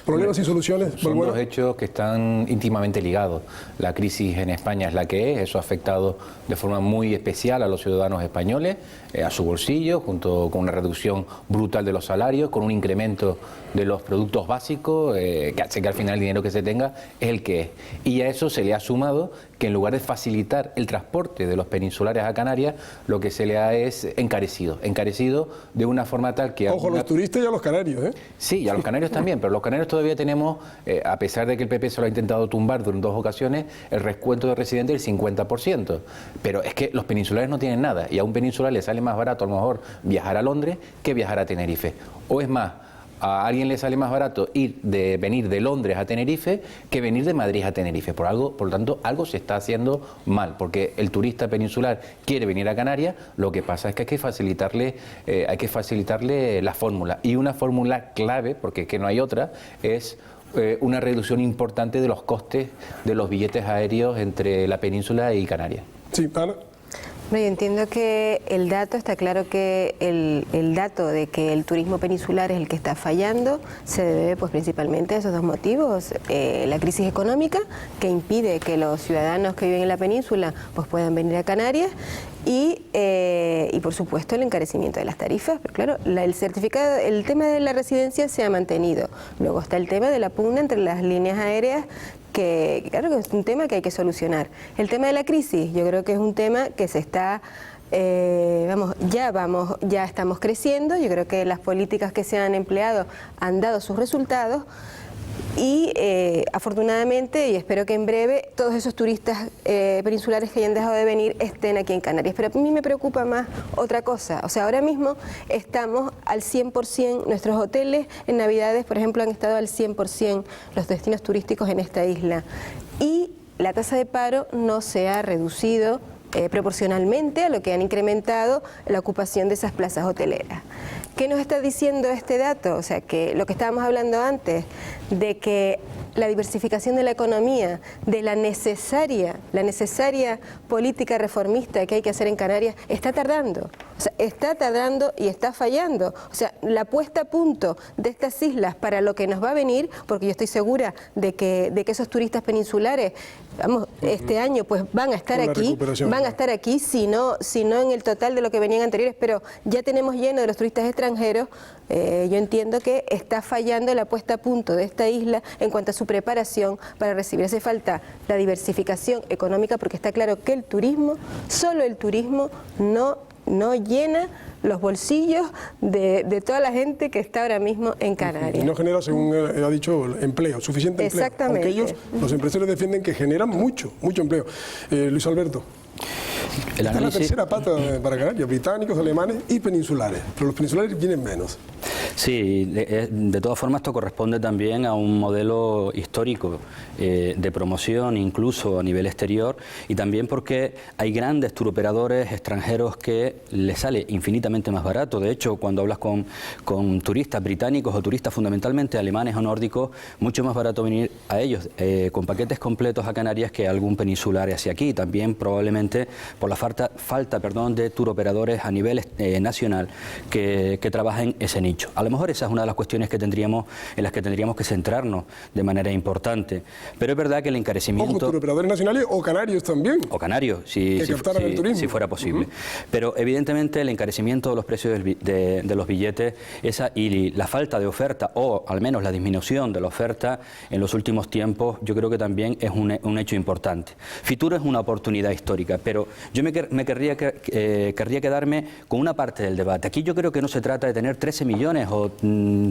¿Problemas y soluciones? Son dos hechos que están íntimamente ligados. La crisis en España es la que es, eso ha afectado de forma muy especial a los ciudadanos españoles, a su bolsillo, junto con una reducción brutal de los salarios, con un incremento de los productos básicos, que hace que al final el dinero que se tenga es el que es. Y a eso se le ha sumado que en lugar de facilitar el transporte de los peninsulares a Canarias, lo que se le ha es encarecido de una forma tal que... Ojo, los turistas y a los canarios, ¿eh? Sí, y a los canarios también, pero los canarios todavía tenemos, a pesar de que el PP se lo ha intentado tumbar en 2 ocasiones, el descuento de residentes del 50%. Pero es que los peninsulares no tienen nada, y a un peninsular le sale más barato a lo mejor viajar a Londres que viajar a Tenerife. O es más, a alguien le sale más barato venir de Londres a Tenerife que venir de Madrid a Tenerife. Por lo tanto, algo se está haciendo mal, porque el turista peninsular quiere venir a Canarias, lo que pasa es que hay que facilitarle la fórmula. Y una fórmula clave, porque es que no hay otra, es una reducción importante de los costes de los billetes aéreos entre la península y Canarias. Sí, Ana. No, yo entiendo que el dato, está claro que el dato de que el turismo peninsular es el que está fallando se debe pues principalmente a esos 2 motivos. La crisis económica, que impide que los ciudadanos que viven en la península pues puedan venir a Canarias, y por supuesto el encarecimiento de las tarifas. Pero claro, el tema de la residencia se ha mantenido. Luego está el tema de la pugna entre las líneas aéreas, que claro que es un tema que hay que solucionar. El tema de la crisis, yo creo que es un tema que se está, ya estamos creciendo. Yo creo que las políticas que se han empleado han dado sus resultados. Y afortunadamente, y espero que en breve, todos esos turistas peninsulares que hayan dejado de venir estén aquí en Canarias. Pero a mí me preocupa más otra cosa. O sea, ahora mismo estamos al 100%, nuestros hoteles en Navidades, por ejemplo, han estado al 100% los destinos turísticos en esta isla. Y la tasa de paro no se ha reducido proporcionalmente a lo que han incrementado la ocupación de esas plazas hoteleras. ¿Qué nos está diciendo este dato? O sea, que lo que estábamos hablando antes, de que la diversificación de la economía, de la necesaria política reformista que hay que hacer en Canarias, está tardando. O sea, está tardando y está fallando. O sea, la puesta a punto de estas islas para lo que nos va a venir, porque yo estoy segura de que esos turistas peninsulares, este año pues van a estar aquí, si no en el total de lo que venían anteriores, pero ya tenemos lleno de los turistas extranjeros. Yo entiendo que está fallando la puesta a punto de esta isla en cuanto a su preparación para recibir. Hace falta la diversificación económica, porque está claro que el turismo, solo el turismo, no llena los bolsillos de toda la gente que está ahora mismo en Canarias. Y no genera, según ha dicho, empleo, suficiente empleo. Exactamente. Aunque ellos, los empresarios, defienden que generan mucho empleo. Luis Alberto. Esta es la tercera pata para Canarias, británicos, alemanes y peninsulares, pero los peninsulares vienen menos. Sí, de todas formas esto corresponde también a un modelo histórico de promoción, incluso a nivel exterior, y también porque hay grandes turoperadores extranjeros que les sale infinitamente más barato. De hecho, cuando hablas con turistas británicos o turistas fundamentalmente alemanes o nórdicos, mucho más barato venir a ellos con paquetes completos a Canarias que algún peninsular hacia aquí. También probablemente por la falta de turoperadores a nivel nacional que trabajen ese nicho. A lo mejor esa es una de las cuestiones en las que tendríamos que centrarnos de manera importante. Pero es verdad que el encarecimiento... Ojo, turoperadores nacionales o canarios también. O canarios, si fuera posible. Pero evidentemente el encarecimiento de los precios de los billetes y la falta de oferta, o al menos la disminución de la oferta en los últimos tiempos, yo creo que también es un hecho importante. Fitur es una oportunidad histórica, pero yo querría quedarme con una parte del debate. Aquí yo creo que no se trata de tener 13 millones o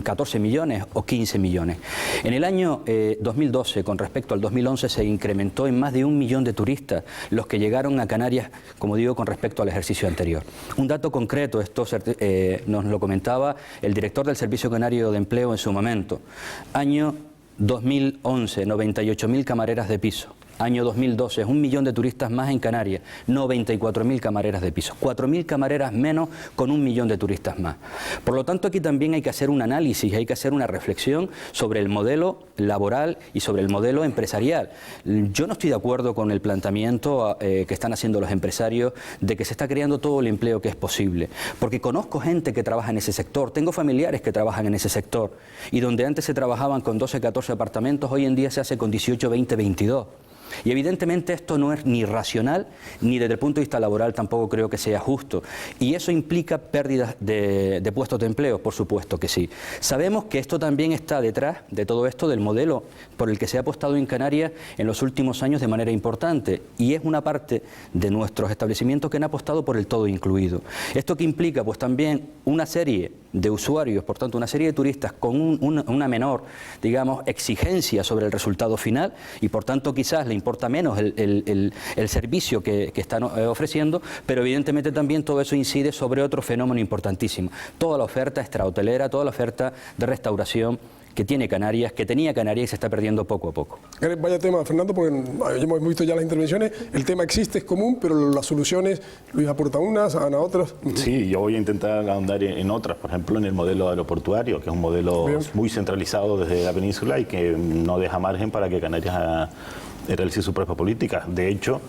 14 millones o 15 millones. En el año 2012, con respecto al 2011, se incrementó en más de 1 millón de turistas los que llegaron a Canarias, como digo, con respecto al ejercicio anterior. Un dato concreto, esto nos lo comentaba el director del Servicio Canario de Empleo en su momento. Año 2011, 98.000 camareras de piso. Año 2012, 1 millón de turistas más en Canarias, 94.000 camareras de piso, 4.000 camareras menos con 1 millón de turistas más. Por lo tanto, aquí también hay que hacer un análisis, hay que hacer una reflexión sobre el modelo laboral y sobre el modelo empresarial. Yo no estoy de acuerdo con el planteamiento que están haciendo los empresarios de que se está creando todo el empleo que es posible, porque conozco gente que trabaja en ese sector, tengo familiares que trabajan en ese sector, y donde antes se trabajaban con 12, 14 apartamentos, hoy en día se hace con 18, 20, 22. Y evidentemente esto no es ni racional, ni desde el punto de vista laboral tampoco creo que sea justo. Y eso implica pérdidas de puestos de empleo, por supuesto que sí. Sabemos que esto también está detrás de todo esto del modelo por el que se ha apostado en Canarias en los últimos años de manera importante. Y es una parte de nuestros establecimientos que han apostado por el todo incluido. ¿Esto que implica? Pues también una serie de usuarios, por tanto una serie de turistas con una menor, digamos, exigencia sobre el resultado final, y por tanto quizás le importa menos el servicio que están ofreciendo, pero evidentemente también todo eso incide sobre otro fenómeno importantísimo. Toda la oferta extrahotelera, toda la oferta de restauración que tiene Canarias, que tenía Canarias y se está perdiendo poco a poco. Vaya tema, Fernando, porque hemos visto ya las intervenciones, el tema existe, es común, pero las soluciones, Luis aporta unas, Ana otras. Sí, yo voy a intentar ahondar en otras, por ejemplo en el modelo aeroportuario, que es un modelo muy centralizado desde la península y que no deja margen para que Canarias realice su propia política. De hecho,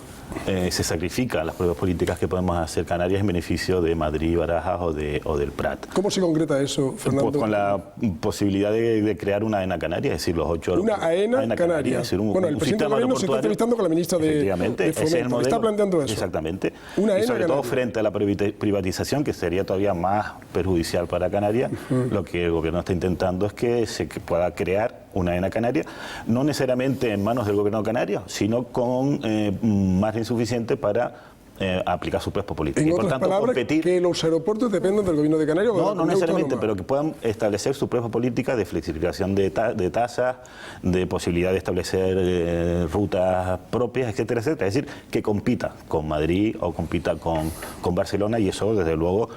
se sacrifican las propias políticas que podemos hacer Canarias en beneficio de Madrid, Barajas o del Prat. ¿Cómo se concreta eso, Fernando? Pues con la posibilidad de crear una AENA Canaria, es decir, los 8 Una AENA Canaria. Es decir, bueno, el presidente del gobierno se está entrevistando con la ministra de Fomento. Ese es el modelo, está planteando eso. Exactamente. Una y sobre AENA todo frente a la privatización, que sería todavía más perjudicial para Canarias, lo que el gobierno está intentando es que se pueda crear una AENA Canaria, no necesariamente en manos del gobierno de Canarias, sino con margen suficiente para aplicar su propuesta política. En y por otras tanto palabras, competir. que los aeropuertos dependen del gobierno de Canarias. No necesariamente, pero que puedan establecer su propia política de flexibilización de tasas, de posibilidad de establecer rutas propias, etcétera, etcétera. Es decir, que compita con Madrid o compita con Barcelona, y eso, desde luego,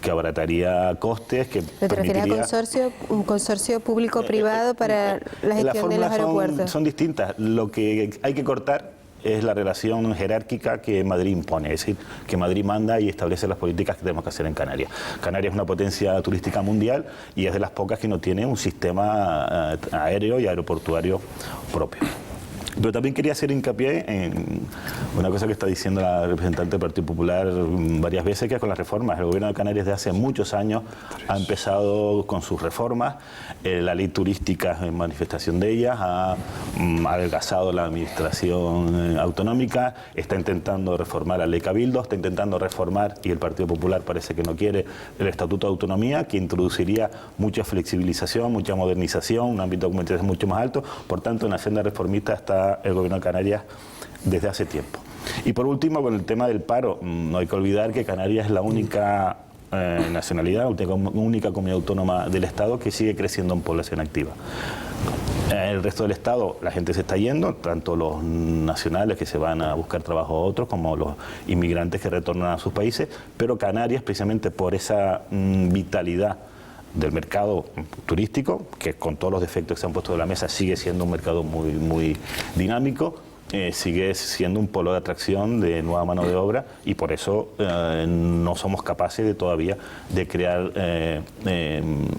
que abarataría costes. ¿Te refieres a un consorcio público-privado para la gestión de los aeropuertos? Son distintas. Lo que hay que cortar es la relación jerárquica que Madrid impone, es decir, que Madrid manda y establece las políticas que tenemos que hacer en Canarias. Canarias es una potencia turística mundial y es de las pocas que no tiene un sistema aéreo y aeroportuario propio. Pero también quería hacer hincapié en una cosa que está diciendo la representante del Partido Popular varias veces, que es con las reformas. El gobierno de Canarias desde hace muchos años ha empezado con sus reformas. La ley turística en manifestación de ellas, ha adelgazado la administración autonómica, está intentando reformar la ley Cabildo, está intentando reformar, y el Partido Popular parece que no quiere, el Estatuto de Autonomía, que introduciría mucha flexibilización, mucha modernización, un ámbito de comunicación mucho más alto. Por tanto, en la senda reformista está el gobierno de Canarias desde hace tiempo. Y por último, con el tema del paro, no hay que olvidar que Canarias es la única nacionalidad, la única comunidad autónoma del Estado que sigue creciendo en población activa. El resto del Estado, la gente se está yendo, tanto los nacionales que se van a buscar trabajo a otros, como los inmigrantes que retornan a sus países, pero Canarias, precisamente por esa vitalidad del mercado turístico, que con todos los defectos que se han puesto de la mesa sigue siendo un mercado muy dinámico, sigue siendo un polo de atracción de nueva mano de obra, y por eso no somos capaces todavía de crear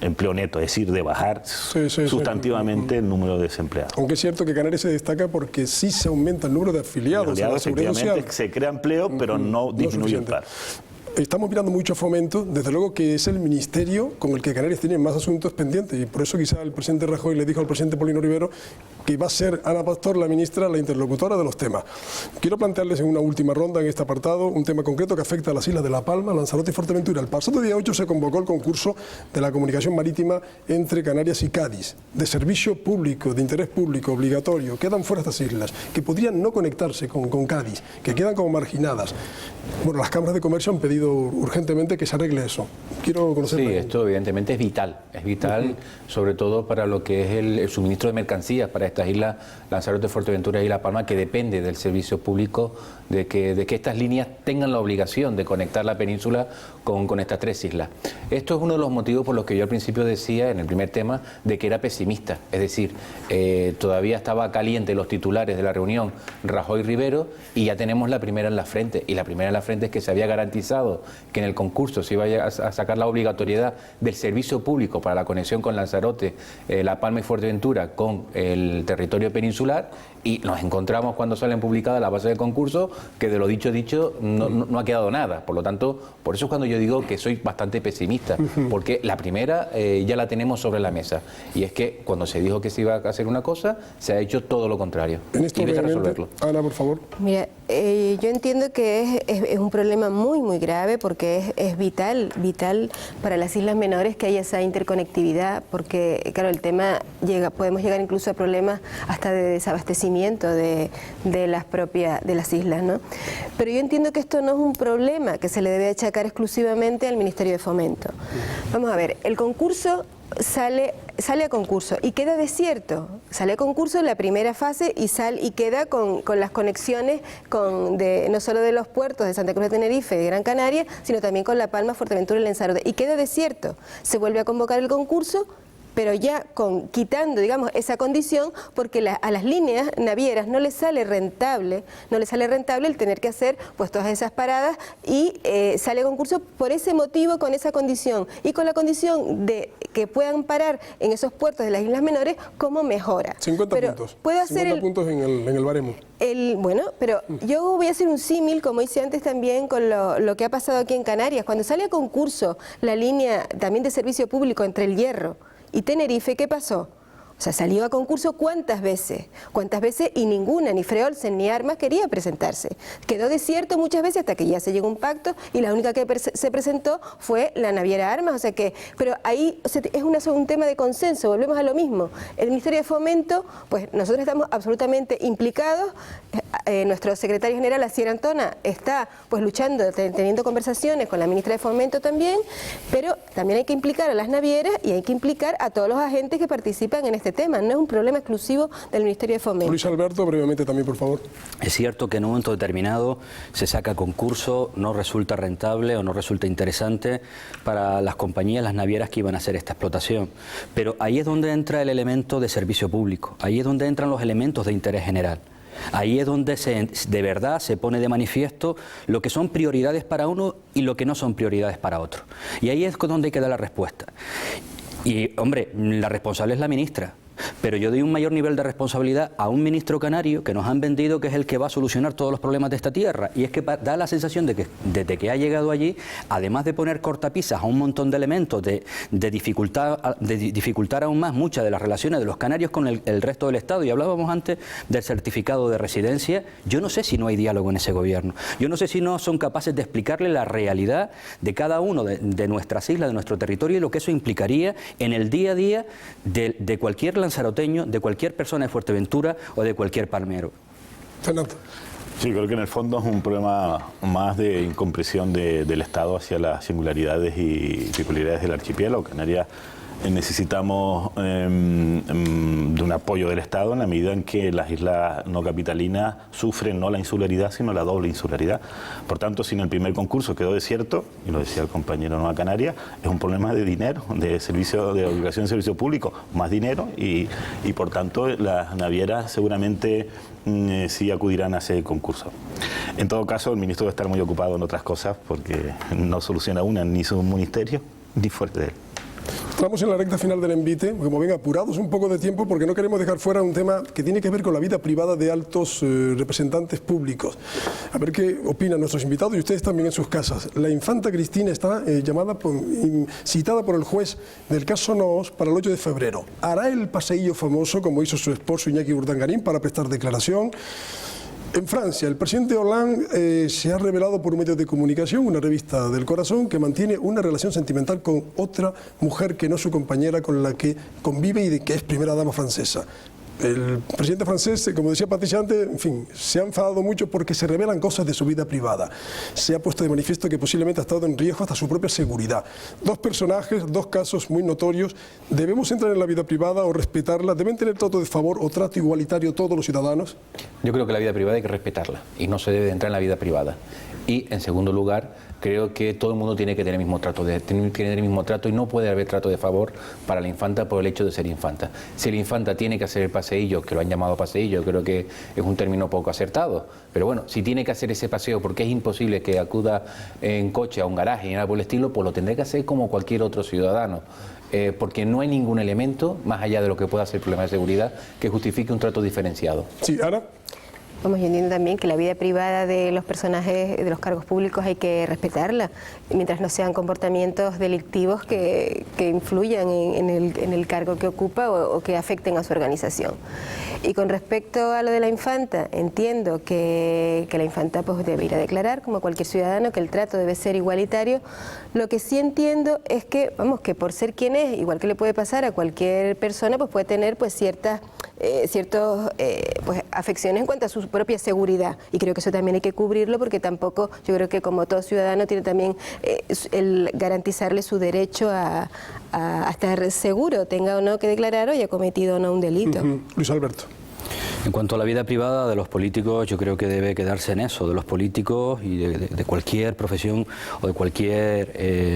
empleo neto, es decir, de bajar sustantivamente el número de desempleados. Aunque es cierto que Canarias se destaca porque sí se aumenta el número de afiliados a la Seguridad Social. Se crea empleo, pero no disminuye el paro. Estamos mirando mucho a Fomento, desde luego que es el ministerio con el que Canarias tiene más asuntos pendientes, y por eso quizá el presidente Rajoy le dijo al presidente Paulino Rivero que va a ser Ana Pastor, la ministra, la interlocutora de los temas. Quiero plantearles en una última ronda en este apartado un tema concreto que afecta a las islas de La Palma, Lanzarote y Fuerteventura. El pasado día 8 se convocó el concurso de la comunicación marítima entre Canarias y Cádiz, de servicio público, de interés público, obligatorio. Quedan fuera estas islas, que podrían no conectarse con Cádiz, que quedan como marginadas. Bueno, las cámaras de comercio han pedido urgentemente que se arregle eso. Quiero conocer. Sí, esto evidentemente es vital sobre todo para lo que es el suministro de mercancías para estas islas, Lanzarote, Fuerteventura y La Palma, que depende del servicio público, de que estas líneas tengan la obligación de conectar la península con estas tres islas. Esto es uno de los motivos por los que yo al principio decía, en el primer tema, de que era pesimista. Es decir, todavía estaba caliente los titulares de la reunión Rajoy-Rivero, y ya tenemos la primera en la frente. Y la primera en la frente es que se había garantizado que en el concurso se iba a sacar la obligatoriedad del servicio público para la conexión con Lanzarote, La Palma y Fuerteventura con el territorio peninsular, y nos encontramos cuando salen publicadas las bases del concurso que de lo dicho no ha quedado nada. Por lo tanto, por eso es cuando yo digo que soy bastante pesimista, porque la primera ya la tenemos sobre la mesa, y es que cuando se dijo que se iba a hacer una cosa, se ha hecho todo lo contrario. En esto, y vete a resolverlo. Ana, por favor. Mira, yo entiendo que es un problema muy grave, porque es vital para las islas menores que haya esa interconectividad, porque claro, el tema podemos llegar incluso a problemas hasta de desabastecimiento de las islas, ¿no? Pero yo entiendo que esto no es un problema que se le debe achacar exclusivamente al Ministerio de Fomento. Vamos a ver, el concurso sale a concurso y queda desierto. Sale a concurso en la primera fase y queda con las conexiones no solo de los puertos de Santa Cruz de Tenerife y de Gran Canaria, sino también con La Palma, Fuerteventura y Lanzarote. Y queda desierto. Se vuelve a convocar el concurso, pero ya quitando, digamos, esa condición, porque a las líneas navieras no les sale rentable el tener que hacer pues todas esas paradas, y sale a concurso por ese motivo, con esa condición, y con la condición de que puedan parar en esos puertos de las islas menores como mejora. 50 puntos. Puedo hacer 50 puntos en el baremo. Bueno, pero yo voy a hacer un símil, como hice antes también, con lo que ha pasado aquí en Canarias. Cuando sale a concurso la línea también de servicio público entre El Hierro y Tenerife, ¿qué pasó? O sea, salió a concurso ¿cuántas veces? Y ninguna, ni Freolsen ni Armas quería presentarse. Quedó desierto muchas veces hasta que ya se llegó a un pacto, y la única que se presentó fue la naviera Armas. O sea que, pero ahí es un tema de consenso, volvemos a lo mismo. El Ministerio de Fomento, pues nosotros estamos absolutamente implicados. Nuestro secretario general, Asier Antona, está pues luchando, teniendo conversaciones con la ministra de Fomento también, pero también hay que implicar a las navieras y hay que implicar a todos los agentes que participan en este tema. No es un problema exclusivo del Ministerio de Fomento. Luis Alberto, brevemente también, por favor. Es cierto que en un momento determinado se saca concurso, no resulta rentable o no resulta interesante para las compañías, las navieras que iban a hacer esta explotación. Pero ahí es donde entra el elemento de servicio público, ahí es donde entran los elementos de interés general. Ahí es donde de verdad se pone de manifiesto lo que son prioridades para uno y lo que no son prioridades para otro. Y ahí es donde queda la respuesta. Y, hombre, la responsable es la ministra. Pero yo doy un mayor nivel de responsabilidad a un ministro canario que nos han vendido que es el que va a solucionar todos los problemas de esta tierra, y es que da la sensación de que desde que ha llegado allí, además de poner cortapisas a un montón de elementos de dificultar aún más muchas de las relaciones de los canarios con el resto del Estado, y hablábamos antes del certificado de residencia, yo no sé si no hay diálogo en ese gobierno, yo no sé si no son capaces de explicarle la realidad de cada uno de nuestras islas, de nuestro territorio, y lo que eso implicaría en el día a día de cualquier lanzaroteño, de cualquier persona de Fuerteventura o de cualquier palmero. Fernando. Sí, creo que en el fondo es un problema más de incomprensión del Estado hacia las singularidades y peculiaridades del archipiélago. Canarias necesitamos de un apoyo del Estado en la medida en que las islas no capitalinas sufren no la insularidad, sino la doble insularidad. Por tanto, si en el primer concurso quedó desierto, y lo decía el compañero Nueva Canaria, es un problema de dinero, de servicio, de obligación de servicio público, más dinero, y por tanto las navieras seguramente sí acudirán a ese concurso. En todo caso, el ministro debe estar muy ocupado en otras cosas porque no soluciona una ni su ministerio ni fuera de él. Estamos en la recta final del envite, como ven, apurados un poco de tiempo porque no queremos dejar fuera un tema que tiene que ver con la vida privada de altos representantes públicos. A ver qué opinan nuestros invitados y ustedes también en sus casas. La infanta Cristina está citada por el juez del caso Noos para el 8 de febrero. ¿Hará el paseillo famoso como hizo su esposo Iñaki Urdangarín para prestar declaración? En Francia, el presidente Hollande se ha revelado por un medio de comunicación, una revista del Corazón, que mantiene una relación sentimental con otra mujer que no su compañera, con la que convive y de que es primera dama francesa. El presidente francés, como decía Patricia antes, en fin, se ha enfadado mucho porque se revelan cosas de su vida privada. Se ha puesto de manifiesto que posiblemente ha estado en riesgo hasta su propia seguridad. Dos personajes, dos casos muy notorios. ¿Debemos entrar en la vida privada o respetarla? ¿Deben tener trato de favor o trato igualitario todos los ciudadanos? Yo creo que la vida privada hay que respetarla y no se debe de entrar en la vida privada. Y, en segundo lugar, creo que todo el mundo tiene que tener el mismo trato, y no puede haber trato de favor para la infanta por el hecho de ser infanta. Si la infanta tiene que hacer el paseillo, que lo han llamado paseillo, creo que es un término poco acertado, pero bueno, si tiene que hacer ese paseo porque es imposible que acuda en coche a un garaje y nada por el estilo, pues lo tendrá que hacer como cualquier otro ciudadano. Porque no hay ningún elemento, más allá de lo que pueda ser problema de seguridad, que justifique un trato diferenciado. Sí, Ana. Vamos, yo entiendo también que la vida privada de los personajes de los cargos públicos hay que respetarla, mientras no sean comportamientos delictivos que influyan en el cargo que ocupa o que afecten a su organización. Y con respecto a lo de la infanta, entiendo que la infanta pues debe ir a declarar, como cualquier ciudadano, que el trato debe ser igualitario. Lo que sí entiendo es que, vamos, que por ser quien es, igual que le puede pasar a cualquier persona, pues puede tener pues ciertas afecciones en cuanto a su propia seguridad, y creo que eso también hay que cubrirlo, porque tampoco, yo creo que como todo ciudadano tiene también el garantizarle su derecho a estar seguro, tenga o no que declarar o haya cometido o no un delito. Luis Alberto. En cuanto a la vida privada de los políticos, yo creo que debe quedarse en eso, de los políticos y de cualquier profesión o de cualquier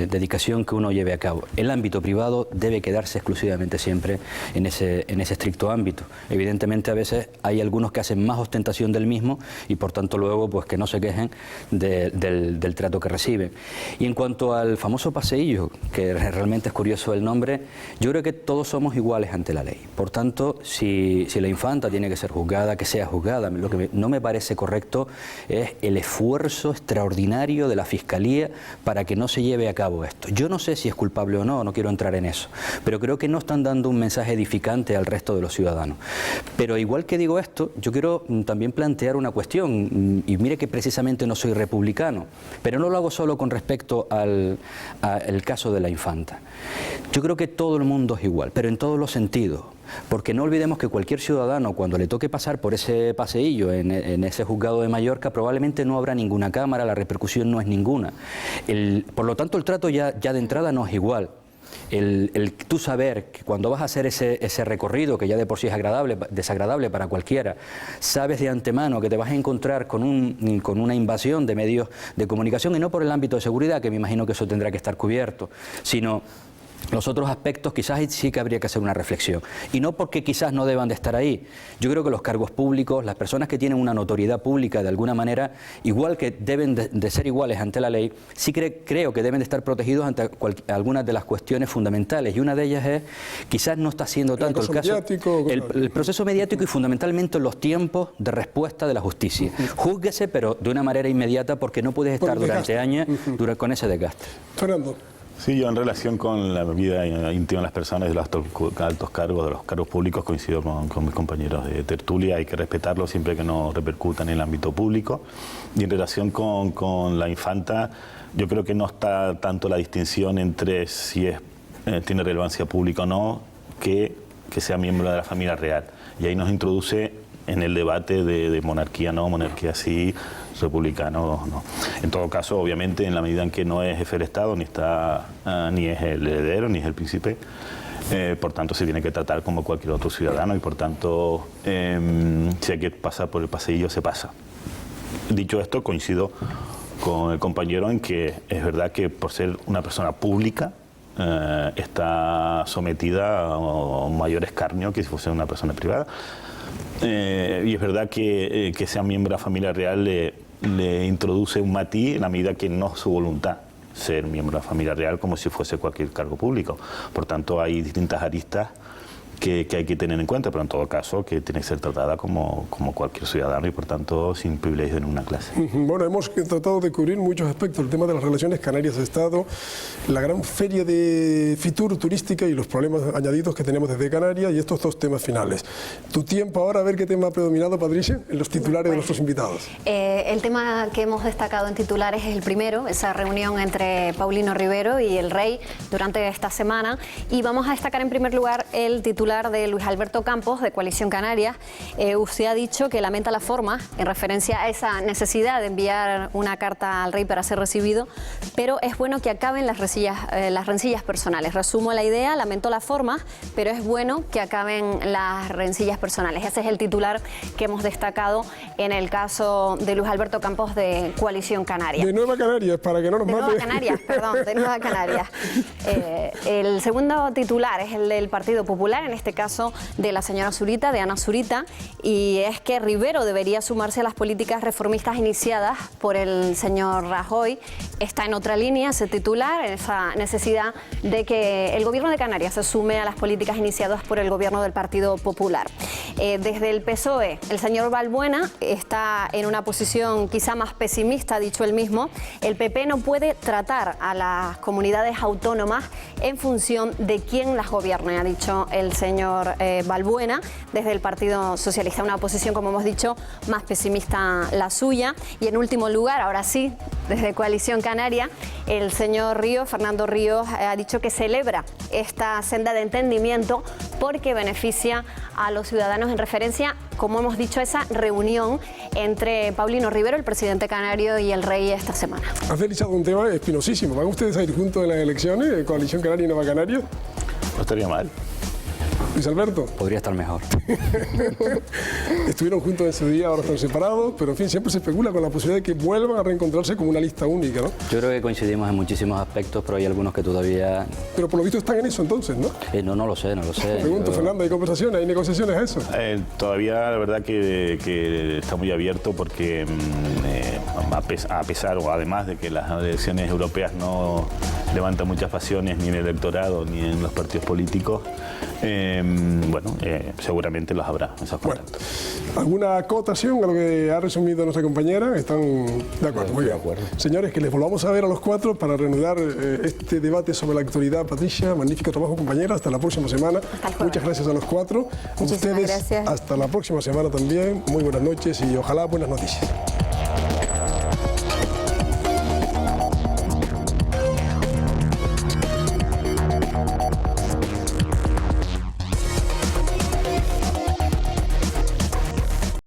dedicación que uno lleve a cabo. El ámbito privado debe quedarse exclusivamente siempre en ese estricto ámbito. Evidentemente a veces hay algunos que hacen más ostentación del mismo y por tanto luego pues que no se quejen del trato que reciben. Y en cuanto al famoso paseillo, que realmente es curioso el nombre, yo creo que todos somos iguales ante la ley. Por tanto, si la infanta tiene que ser juzgada, que sea juzgada. Lo que no me parece correcto es el esfuerzo extraordinario de la Fiscalía para que no se lleve a cabo esto. Yo no sé si es culpable o no quiero entrar en eso, pero creo que no están dando un mensaje edificante al resto de los ciudadanos. Pero igual que digo esto, yo quiero también plantear una cuestión, y mire que precisamente no soy republicano, pero no lo hago solo con respecto al caso de la infanta. Yo creo que todo el mundo es igual, pero en todos los sentidos. Porque no olvidemos que cualquier ciudadano, cuando le toque pasar por ese paseillo en ese juzgado de Mallorca, probablemente no habrá ninguna cámara, la repercusión no es ninguna. Por lo tanto, el trato ya de entrada no es igual. El tú saber que cuando vas a hacer ese recorrido, que ya de por sí es desagradable para cualquiera, sabes de antemano que te vas a encontrar con una invasión de medios de comunicación, y no por el ámbito de seguridad, que me imagino que eso tendrá que estar cubierto, sino los otros aspectos, quizás sí que habría que hacer una reflexión. Y no porque quizás no deban de estar ahí. Yo creo que los cargos públicos, las personas que tienen una notoriedad pública de alguna manera, igual que deben de ser iguales ante la ley, sí creo que deben de estar protegidos ante algunas de las cuestiones fundamentales. Y una de ellas es, quizás no está siendo tanto el caso, el proceso mediático y fundamentalmente los tiempos de respuesta de la justicia. Júzguese, pero de una manera inmediata, porque no puedes estar durante años con ese desgaste. Fernando. Sí, yo en relación con la vida íntima de las personas de los altos cargos, de los cargos públicos, coincido con mis compañeros de tertulia. Hay que respetarlo siempre que no repercuta en el ámbito público. Y en relación con la infanta, yo creo que no está tanto la distinción entre si tiene relevancia pública o no, que sea miembro de la familia real. Y ahí nos introduce en el debate de monarquía no, monarquía sí, republicano no. En todo caso, obviamente, en la medida en que no es jefe del Estado, ni es el heredero, ni es el príncipe, Por tanto, se tiene que tratar como cualquier otro ciudadano y, por tanto, si hay que pasar por el pasillo, se pasa. Dicho esto, coincido con el compañero en que es verdad que por ser una persona pública está sometida a un mayor escarnio que si fuese una persona privada. Y es verdad que sea miembro de la familia real le introduce un matiz en la medida que no es su voluntad ser miembro de la familia real como si fuese cualquier cargo público. Por tanto, hay distintas aristas que hay que tener en cuenta, pero en todo caso que tiene que ser tratada como cualquier ciudadano y por tanto sin privilegio en una clase. Bueno, hemos tratado de cubrir muchos aspectos, el tema de las relaciones Canarias-Estado, la gran feria de Fitur turística y los problemas añadidos que tenemos desde Canarias y estos dos temas finales. Tu tiempo ahora, a ver qué tema ha predominado, Patricia, en los titulares de nuestros invitados. El tema que hemos destacado en titulares es el primero, esa reunión entre Paulino Rivero y el rey durante esta semana, y vamos a destacar en primer lugar el titular de Luis Alberto Campos, de Coalición Canaria. Usted ha dicho que lamenta la forma, en referencia a esa necesidad de enviar una carta al rey para ser recibido, pero es bueno que acaben las rencillas personales. Resumo la idea, lamento la forma, pero es bueno que acaben las rencillas personales. Ese es el titular que hemos destacado en el caso de Luis Alberto Campos, de Coalición Canaria. De Nueva Canarias, para que no nos mate. De Nueva Canarias, perdón, de Nueva Canarias. El segundo titular es el del Partido Popular, en este caso de la señora Zurita, de Ana Zurita, y es que Rivero debería sumarse a las políticas reformistas iniciadas por el señor Rajoy. Está en otra línea ese titular, esa necesidad de que el gobierno de Canarias se sume a las políticas iniciadas por el gobierno del Partido Popular. Desde el PSOE, el señor Balbuena está en una posición quizá más pesimista, ha dicho él mismo. El PP no puede tratar a las comunidades autónomas en función de quién las gobierne, ha dicho el señor Balbuena. Desde el Partido Socialista, una posición, como hemos dicho, más pesimista la suya. Y en último lugar, ahora sí, desde Coalición Canaria, el señor Ríos, Fernando Ríos, ha dicho que celebra esta senda de entendimiento porque beneficia a los ciudadanos, en referencia, como hemos dicho, a esa reunión entre Paulino Rivero, el presidente canario, y el rey esta semana. Has deslizado un tema espinosísimo. ¿Van ustedes a ir juntos en las elecciones, Coalición Canaria y Nueva Canarias? No estaría mal. Luis Alberto. Podría estar mejor. Estuvieron juntos en su día, ahora están separados, pero en fin, siempre se especula con la posibilidad de que vuelvan a reencontrarse como una lista única, ¿no? Yo creo que coincidimos en muchísimos aspectos, pero hay algunos que todavía... Pero por lo visto están en eso entonces, ¿no? No lo sé. Pregunto, Fernando, ¿hay conversaciones, hay negociaciones a eso? Todavía la verdad que está muy abierto porque a pesar o además de que las elecciones europeas no levantan muchas pasiones ni en el electorado ni en los partidos políticos, seguramente los habrá, esos contactos. Bueno, ¿alguna acotación a lo que ha resumido nuestra compañera? ¿Están de acuerdo? Muy bien. Señores, que les volvamos a ver a los cuatro para reanudar este debate sobre la actualidad. Patricia, magnífico trabajo, compañera. Hasta la próxima semana. Muchas gracias a los cuatro. Muchísimas gracias. Hasta la próxima semana también. Muy buenas noches y ojalá buenas noticias.